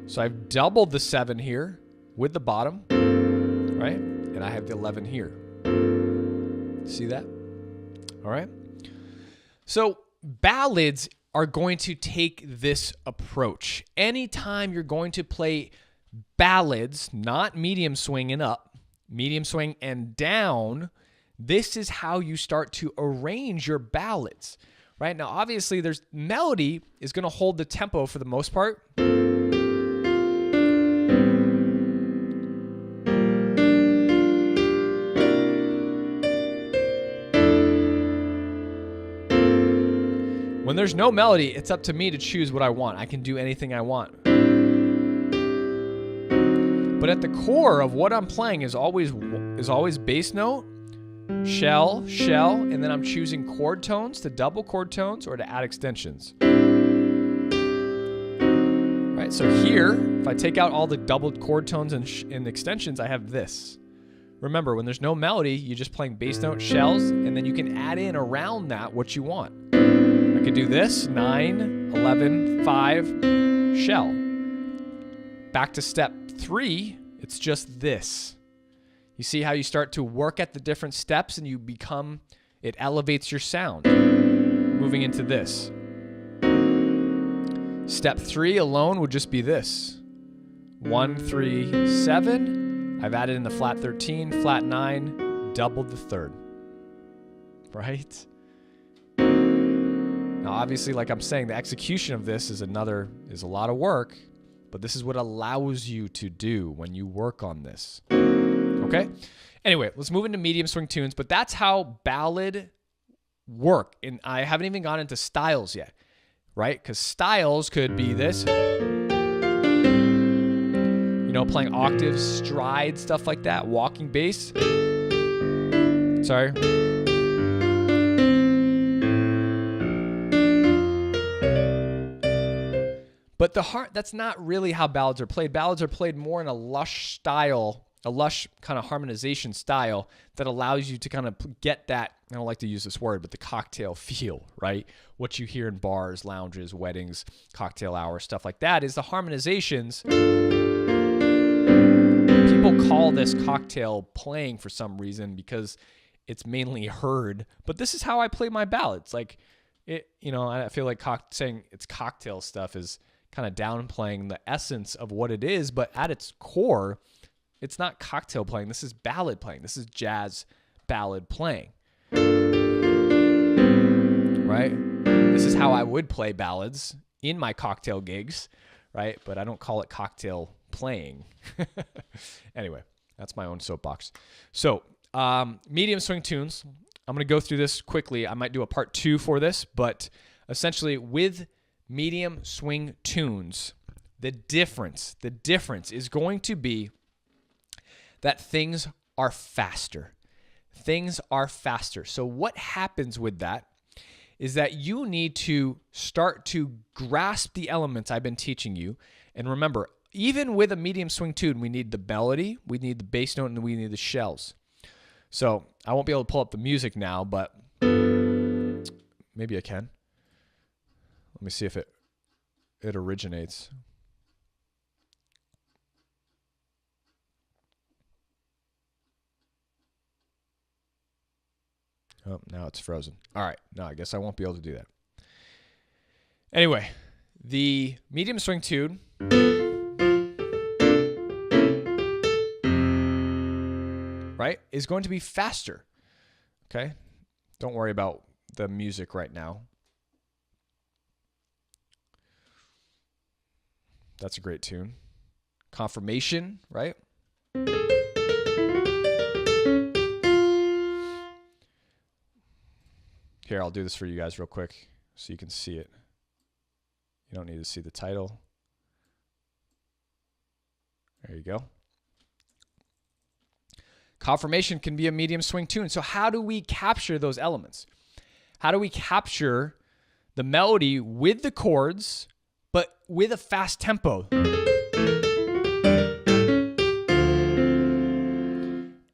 So I've doubled the 7 here with the bottom, right? And I have the 11 here. See that? All right. So ballads are going to take this approach. Anytime you're going to play ballads, not medium swing and up, medium swing and down, this is how you start to arrange your ballads, right? Now, obviously, there's melody is going to hold the tempo for the most part. When there's no melody, it's up to me to choose what I want. I can do anything I want. But at the core of what I'm playing is always bass note, shell, and then I'm choosing chord tones to double chord tones or to add extensions. Right, so here, if I take out all the doubled chord tones and extensions, I have this. Remember, when there's no melody, you're just playing bass note, shells, and then you can add in around that what you want. I could do this, 9, 11, 5, shell. Back to step 3, it's just this. You see how you start to work at the different steps and it elevates your sound. Moving into this. Step 3 alone would just be this. 1, 3, 7. I've added in the flat 13, flat 9, doubled the third. Right? Now, obviously, like I'm saying, the execution of this is a lot of work, but this is what allows you to do when you work on this. Okay? Anyway, let's move into medium swing tunes, but that's how ballad work. And I haven't even gone into styles yet, right? Because styles could be this. You know, playing octaves, stride, stuff like that, walking bass. Sorry. But that's not really how ballads are played. Ballads are played more in a lush style, a lush kind of harmonization style that allows you to kind of get that, I don't like to use this word, but the cocktail feel, right? What you hear in bars, lounges, weddings, cocktail hours, stuff like that is the harmonizations. People call this cocktail playing for some reason because it's mainly heard, but this is how I play my ballads. Like, I feel like saying it's cocktail stuff is kind of downplaying the essence of what it is, but at its core, it's not cocktail playing. This is ballad playing. This is jazz ballad playing. Right? This is how I would play ballads in my cocktail gigs, right? But I don't call it cocktail playing. Anyway, that's my own soapbox. So, medium swing tunes. I'm going to go through this quickly. I might do a part 2 for this, but essentially with medium swing tunes, the difference is going to be that things are faster. Things are faster. So what happens with that is that you need to start to grasp the elements I've been teaching you. And remember, even with a medium swing tune, we need the melody, we need the bass note, and we need the shells. So I won't be able to pull up the music now, but maybe I can. Let me see if it originates. Oh, now it's frozen. All right. No, I guess I won't be able to do that. Anyway, the medium swing tune right, is going to be faster. Okay? Don't worry about the music right now. That's a great tune. Confirmation, right? Here, I'll do this for you guys real quick so you can see it. You don't need to see the title. There you go. Confirmation can be a medium swing tune. So how do we capture those elements? How do we capture the melody with the chords, but with a fast tempo?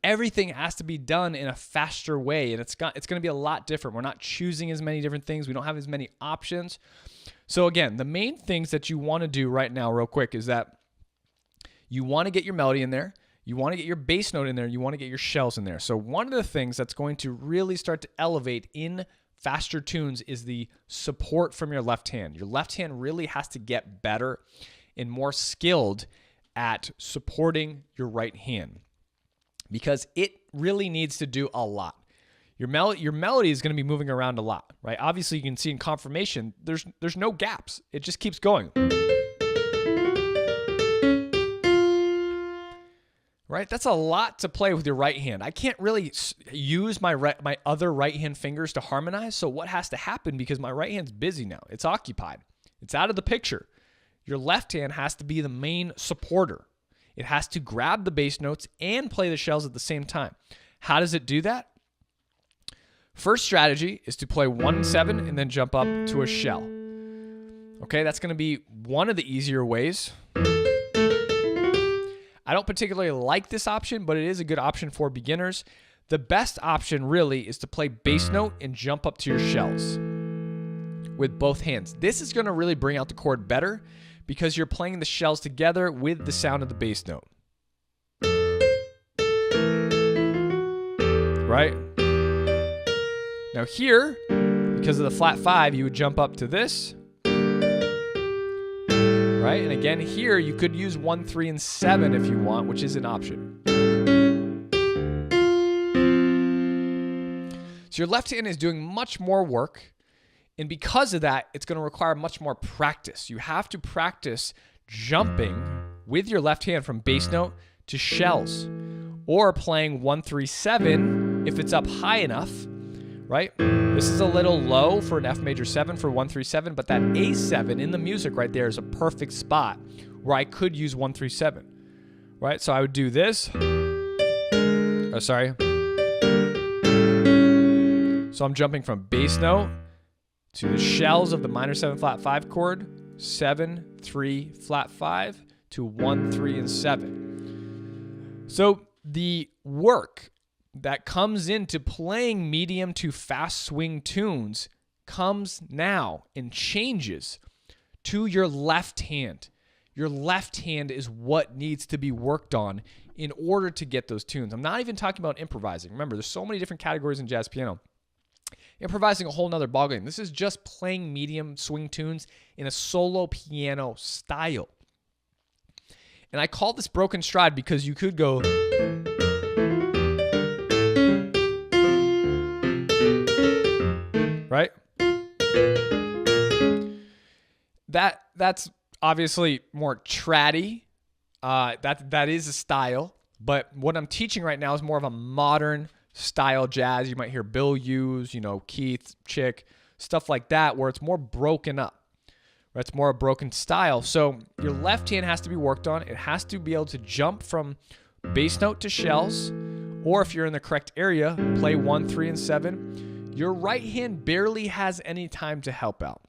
Everything has to be done in a faster way, and it's going to be a lot different. We're not choosing as many different things. We don't have as many options. So again, the main things that you want to do right now real quick is that you want to get your melody in there. You want to get your bass note in there. You want to get your shells in there. So one of the things that's going to really start to elevate in faster tunes is the support from your left hand. Your left hand really has to get better and more skilled at supporting your right hand because it really needs to do a lot. Your melody is going to be moving around a lot, right? Obviously, you can see in confirmation, there's no gaps. It just keeps going. Right? That's a lot to play with your right hand. I can't really use my other right hand fingers to harmonize. So what has to happen, because my right hand's busy now, it's occupied, it's out of the picture. Your left hand has to be the main supporter. It has to grab the bass notes and play the shells at the same time. How does it do that? First strategy is to play 1-7 and then jump up to a shell. Okay, that's going to be one of the easier ways. I don't particularly like this option, but it is a good option for beginners. The best option really is to play bass note and jump up to your shells with both hands. This is going to really bring out the chord better because you're playing the shells together with the sound of the bass note. Right? Now here, because of the flat 5, you would jump up to this. Right? And again, here you could use 1, 3, and 7 if you want, which is an option. So your left hand is doing much more work, and because of that, it's going to require much more practice. You have to practice jumping with your left hand from bass note to shells, or playing 1, 3, 7 if it's up high enough. Right? This is a little low for an F major 7 for 1, 3, 7, but that A7 in the music right there is a perfect spot where I could use 1, 3, 7. Right? So I would do this. Oh, sorry. So I'm jumping from bass note to the shells of the minor 7 flat 5 chord, 7, 3, flat 5 to 1, 3, and 7. So the work that comes into playing medium to fast swing tunes comes now and changes to your left hand. Your left hand is what needs to be worked on in order to get those tunes. I'm not even talking about improvising. Remember, there's so many different categories in jazz piano. Improvising a whole nother ballgame. This is just playing medium swing tunes in a solo piano style. And I call this broken stride because you could go... Right? That's obviously more traddy. That is a style, but what I'm teaching right now is more of a modern style jazz. You might hear Bill use, Keith, Chick, stuff like that, where it's more broken up. Right? It's more a broken style. So your left hand has to be worked on. It has to be able to jump from bass note to shells, or if you're in the correct area, play 1, 3, and 7. Your right hand barely has any time to help out.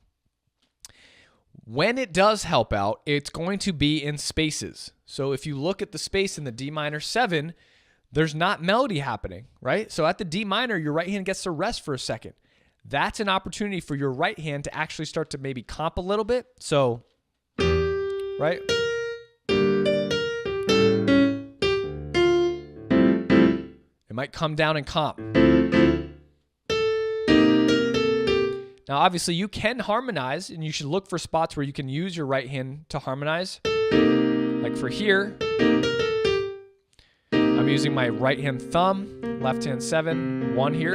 When it does help out, it's going to be in spaces. So if you look at the space in the D minor 7, there's not melody happening, right? So at the D minor, your right hand gets to rest for a second. That's an opportunity for your right hand to actually start to maybe comp a little bit. So, right? It might come down and comp. Now, obviously, you can harmonize, and you should look for spots where you can use your right hand to harmonize. Like for here, I'm using my right hand thumb, left hand 7, 1 here.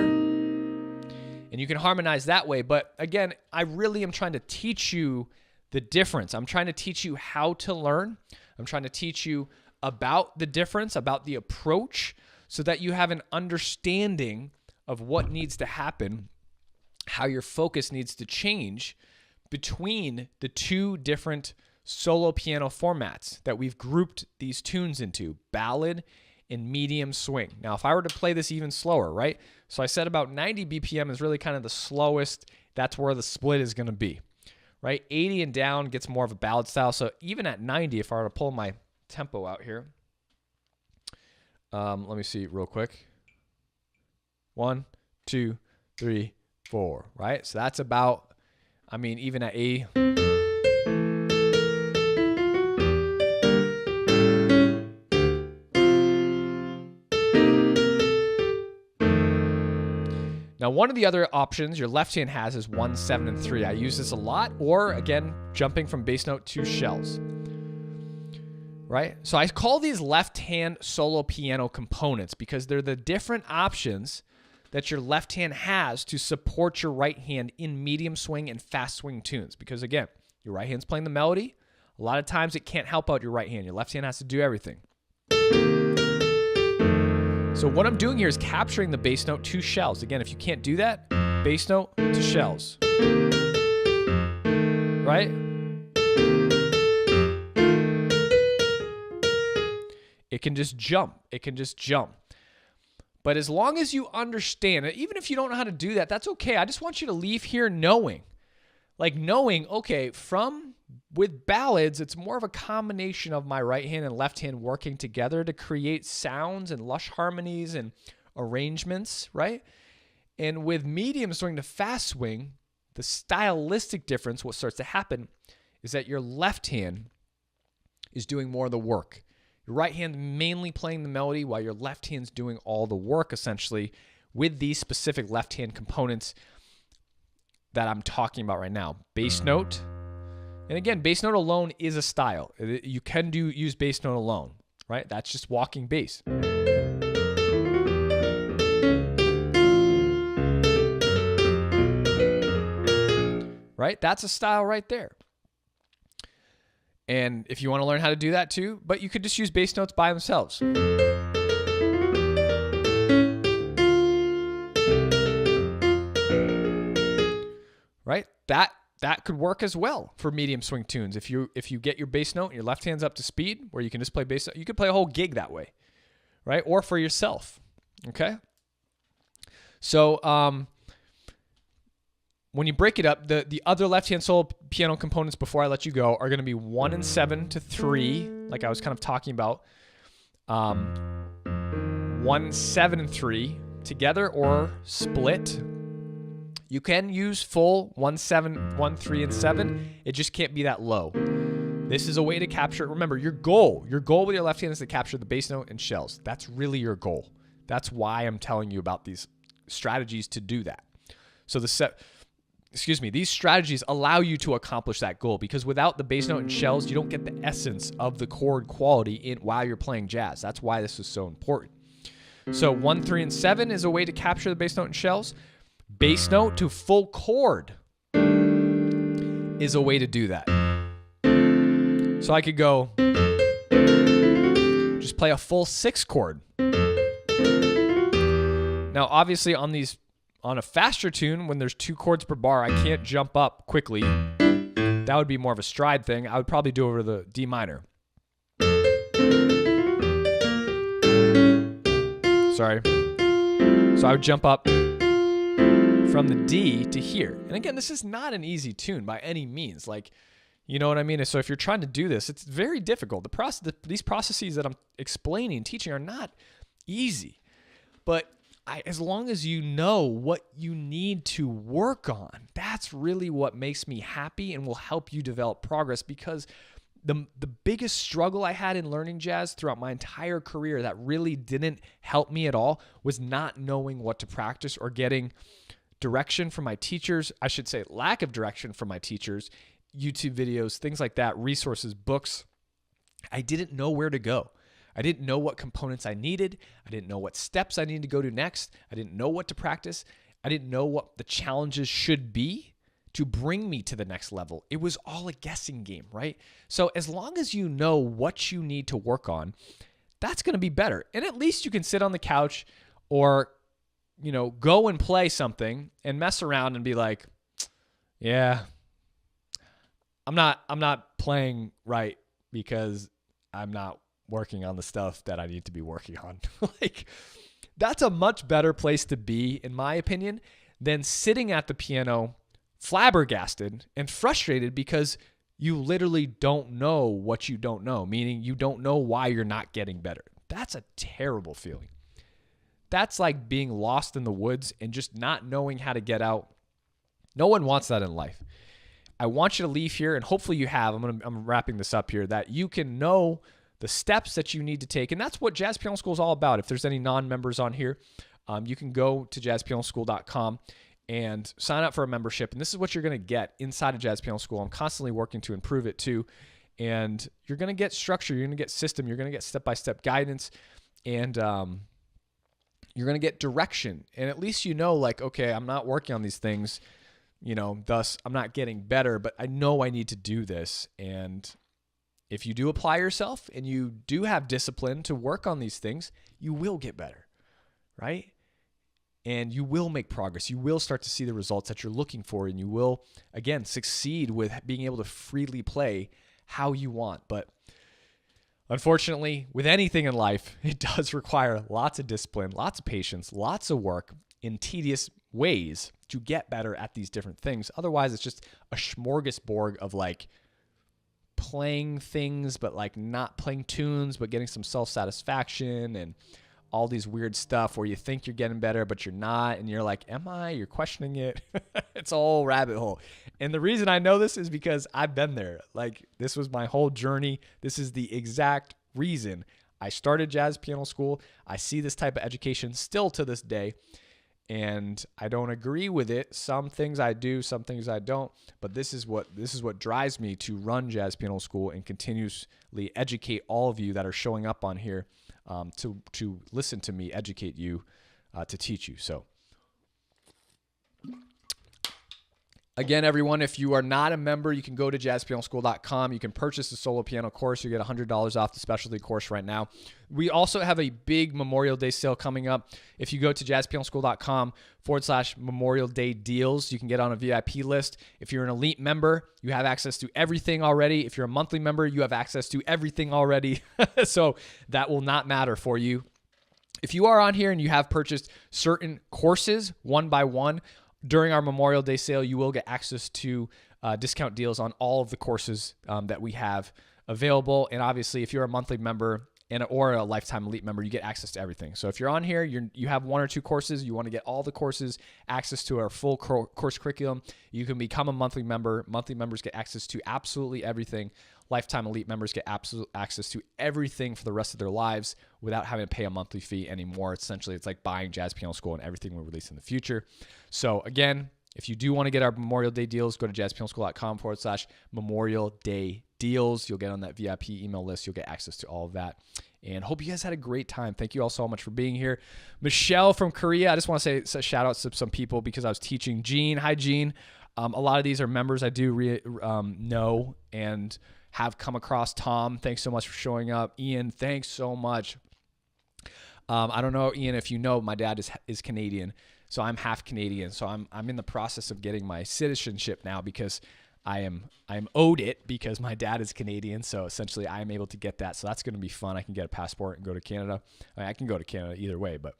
And you can harmonize that way. But again, I really am trying to teach you the difference. I'm trying to teach you how to learn. I'm trying to teach you about the difference, about the approach, so that you have an understanding of what needs to happen, how your focus needs to change between the two different solo piano formats that we've grouped these tunes into, ballad and medium swing. Now, if I were to play this even slower, right? So I said about 90 BPM is really kind of the slowest. That's where the split is going to be, right? 80 and down gets more of a ballad style. So even at 90, if I were to pull my tempo out here, let me see real quick. 1, 2, 3, 4, right? So that's about, I mean, even at A. Now, one of the other options your left hand has is 1, 7, and 3. I use this a lot, or again, jumping from bass note to shells, right? So I call these left hand solo piano components because they're the different options that your left hand has to support your right hand in medium swing and fast swing tunes. Because again, your right hand's playing the melody. A lot of times it can't help out your right hand. Your left hand has to do everything. So what I'm doing here is capturing the bass note to shells. Again, if you can't do that, bass note to shells. Right? It can just jump. It can just jump. But as long as you understand it, even if you don't know how to do that, that's okay. I just want you to leave here knowing, okay, with ballads, it's more of a combination of my right hand and left hand working together to create sounds and lush harmonies and arrangements, right? And with medium swing to fast swing, the stylistic difference, what starts to happen is that your left hand is doing more of the work. Your right hand mainly playing the melody while your left hand's doing all the work, essentially, with these specific left hand components that I'm talking about right now. Bass note. And again, bass note alone is a style. You can use bass note alone, right? That's just walking bass. Right? That's a style right there. And if you want to learn how to do that too, but you could just use bass notes by themselves. Right? That could work as well for medium swing tunes. If you get your bass note and your left hand's up to speed, where you can just play bass note, you could play a whole gig that way, right? Or for yourself, okay? So when you break it up, the other left-hand solo piano components before I let you go are going to be 1 and 7 to 3, like I was kind of talking about. 1, 7, and 3 together or split. You can use full 1, 7, 1, 3, and 7. It just can't be that low. This is a way to capture. Remember, your goal with your left hand is to capture the bass note and shells. That's really your goal. That's why I'm telling you about these strategies to do that. So these strategies allow you to accomplish that goal, because without the bass note and shells, you don't get the essence of the chord quality while you're playing jazz. That's why this is so important. So 1, 3, and 7 is a way to capture the bass note and shells. Bass note to full chord is a way to do that. So I could go, just play a full 6 chord. Now, obviously on a faster tune, when there's 2 chords per bar, I can't jump up quickly. That would be more of a stride thing. I would probably do over the D minor. Sorry. So I would jump up from the D to here. And again, this is not an easy tune by any means. Like, you know what I mean? So if you're trying to do this, it's very difficult. These processes that I'm explaining and teaching are not easy. But as long as you know what you need to work on, that's really what makes me happy and will help you develop progress. Because the biggest struggle I had in learning jazz throughout my entire career that really didn't help me at all was not knowing what to practice or getting direction from my teachers. I should say lack of direction from my teachers, YouTube videos, things like that, resources, books. I didn't know where to go. I didn't know what components I needed. I didn't know what steps I needed to go to next. I didn't know what to practice. I didn't know what the challenges should be to bring me to the next level. It was all a guessing game, right? So as long as you know what you need to work on, that's going to be better. And at least you can sit on the couch or, go and play something and mess around and be like, yeah, I'm not playing right because I'm not working on the stuff that I need to be working on. Like, that's a much better place to be, in my opinion, than sitting at the piano flabbergasted and frustrated because you literally don't know what you don't know, meaning you don't know why you're not getting better. That's a terrible feeling. That's like being lost in the woods and just not knowing how to get out. No one wants that in life. I want you to leave here, and hopefully you have, I'm wrapping this up here, that you can know the steps that you need to take. And that's what Jazz Piano School is all about. If there's any non-members on here, you can go to jazzpianoschool.com and sign up for a membership. And this is what you're going to get inside of Jazz Piano School. I'm constantly working to improve it too. And you're going to get structure. You're going to get system. You're going to get step-by-step guidance. And you're going to get direction. And at least like, okay, I'm not working on these things, thus I'm not getting better, but I know I need to do this. And if you do apply yourself and you do have discipline to work on these things, you will get better, right? And you will make progress. You will start to see the results that you're looking for, and you will, again, succeed with being able to freely play how you want. But unfortunately, with anything in life, it does require lots of discipline, lots of patience, lots of work in tedious ways to get better at these different things. Otherwise, it's just a smorgasbord of like playing things, but like not playing tunes, but getting some self-satisfaction and all these weird stuff where you think you're getting better, but you're not. And you're like, am I? You're questioning it. It's a whole rabbit hole. And the reason I know this is because I've been there. Like, this was my whole journey. This is the exact reason I started Jazz Piano School. I see this type of education still to this day. And I don't agree with it. Some things I do, some things I don't. But this is what drives me to run Jazz Piano School and continuously educate all of you that are showing up on here to listen to me, educate you, to teach you. So again, everyone, if you are not a member, you can go to jazzpianoschool.com. You can purchase the solo piano course. You get $100 off the specialty course right now. We also have a big Memorial Day sale coming up. If you go to jazzpianoschool.com/Memorial Day deals, you can get on a VIP list. If you're an elite member, you have access to everything already. If you're a monthly member, you have access to everything already. So that will not matter for you. If you are on here and you have purchased certain courses one by one, during our Memorial Day sale, you will get access to discount deals on all of the courses that we have available. And obviously, if you're a monthly member or a lifetime elite member, you get access to everything. So if you're on here, you have one or two courses, you want to get all the courses, access to our full course curriculum, you can become a monthly member. Monthly members get access to absolutely everything. Lifetime elite members get absolute access to everything for the rest of their lives without having to pay a monthly fee anymore. Essentially, it's like buying Jazz Piano School and everything we release in the future. So again, if you do want to get our Memorial Day deals, go to jazzpianoschool.com/Memorial Day deals. You'll get on that VIP email list. You'll get access to all of that. And hope you guys had a great time. Thank you all so much for being here. Michelle from Korea, I just want to say a shout out to some people because I was teaching. Jean, hi Jean. A lot of these are members I do know and have come across. Tom, thanks so much for showing up. Ian, thanks so much. I don't know, Ian, if you know, my dad is Canadian, so I'm half Canadian. So I'm in the process of getting my citizenship now because I'm owed it because my dad is Canadian. So essentially, I am able to get that. So that's going to be fun. I can get a passport and go to Canada. I can go to Canada either way, but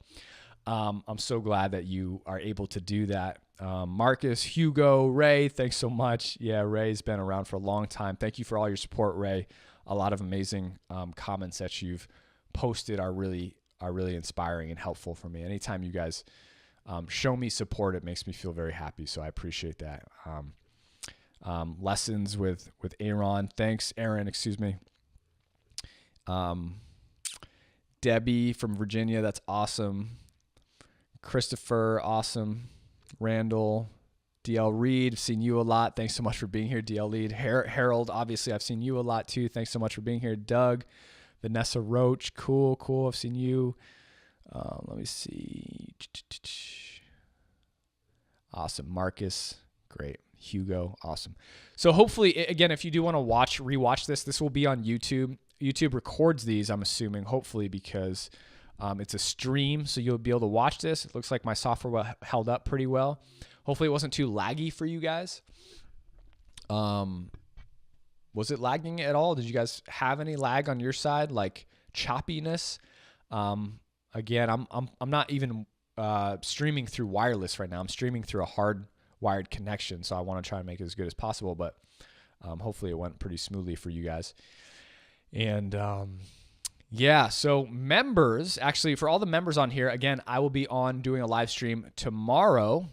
I'm so glad that you are able to do that. Marcus, Hugo, Ray, thanks so much. Yeah, Ray's been around for a long time. Thank you for all your support, Ray. A lot of amazing comments that you've posted are really inspiring and helpful for me. Anytime you guys show me support, it makes me feel very happy. So I appreciate that. Lessons with Aaron. Thanks, Aaron. Excuse me. Debbie from Virginia. That's awesome. Christopher, awesome. Randall, DL Reed, I've seen you a lot. Thanks so much for being here, DL Reed. Harold, obviously, I've seen you a lot too. Thanks so much for being here. Doug, Vanessa Roach, cool. I've seen you. Let me see. Awesome. Marcus, great. Hugo, awesome. So hopefully, again, if you do want to rewatch this will be on YouTube. YouTube records these, I'm assuming, hopefully, because it's a stream, so you'll be able to watch this. It looks like my software held up pretty well. Hopefully it wasn't too laggy for you guys. Was it lagging at all? Did you guys have any lag on your side, like choppiness? Again, I'm not even streaming through wireless right now. I'm streaming through a hard-wired connection, so I want to try and make it as good as possible, but hopefully it went pretty smoothly for you guys. And yeah, so members, actually for all the members on here, again, I will be on doing a live stream tomorrow.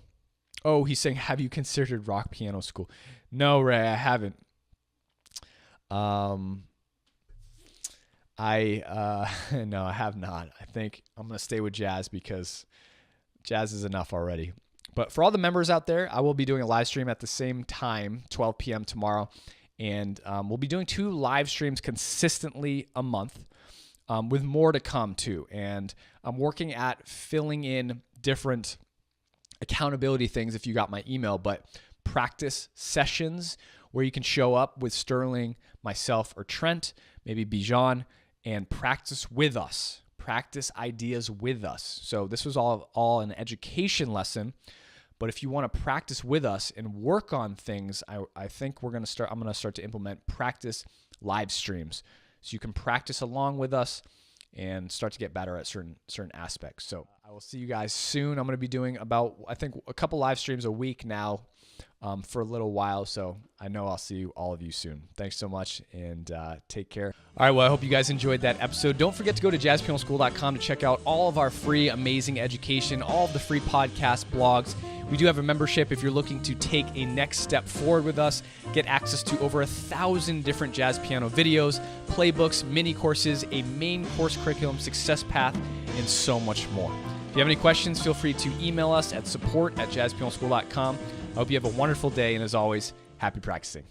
Oh, he's saying, have you considered rock piano school? No, Ray, I haven't. No, I have not. I think I'm going to stay with jazz because jazz is enough already. But for all the members out there, I will be doing a live stream at the same time, 12 p.m. tomorrow. And we'll be doing 2 live streams consistently a month, with more to come too. And I'm working at filling in different accountability things if you got my email, but practice sessions where you can show up with Sterling, myself, or Trent, maybe Bijan, and practice with us, practice ideas with us. So this was all an education lesson. But if you want to practice with us and work on things, I think I'm going to start to implement practice live streams. So you can practice along with us and start to get better at certain aspects. So I will see you guys soon. I'm going to be doing I think a couple live streams a week now for a little while. So I know I'll see all of you soon. Thanks so much, and take care. All right, well, I hope you guys enjoyed that episode. Don't forget to go to jazzpianoschool.com to check out all of our free, amazing education, all of the free podcast blogs. We do have a membership if you're looking to take a next step forward with us, get access to over 1,000 different jazz piano videos, playbooks, mini courses, a main course curriculum, success path, and so much more. If you have any questions, feel free to email us at support@jazzpianoschool.com. I hope you have a wonderful day, and as always, happy practicing.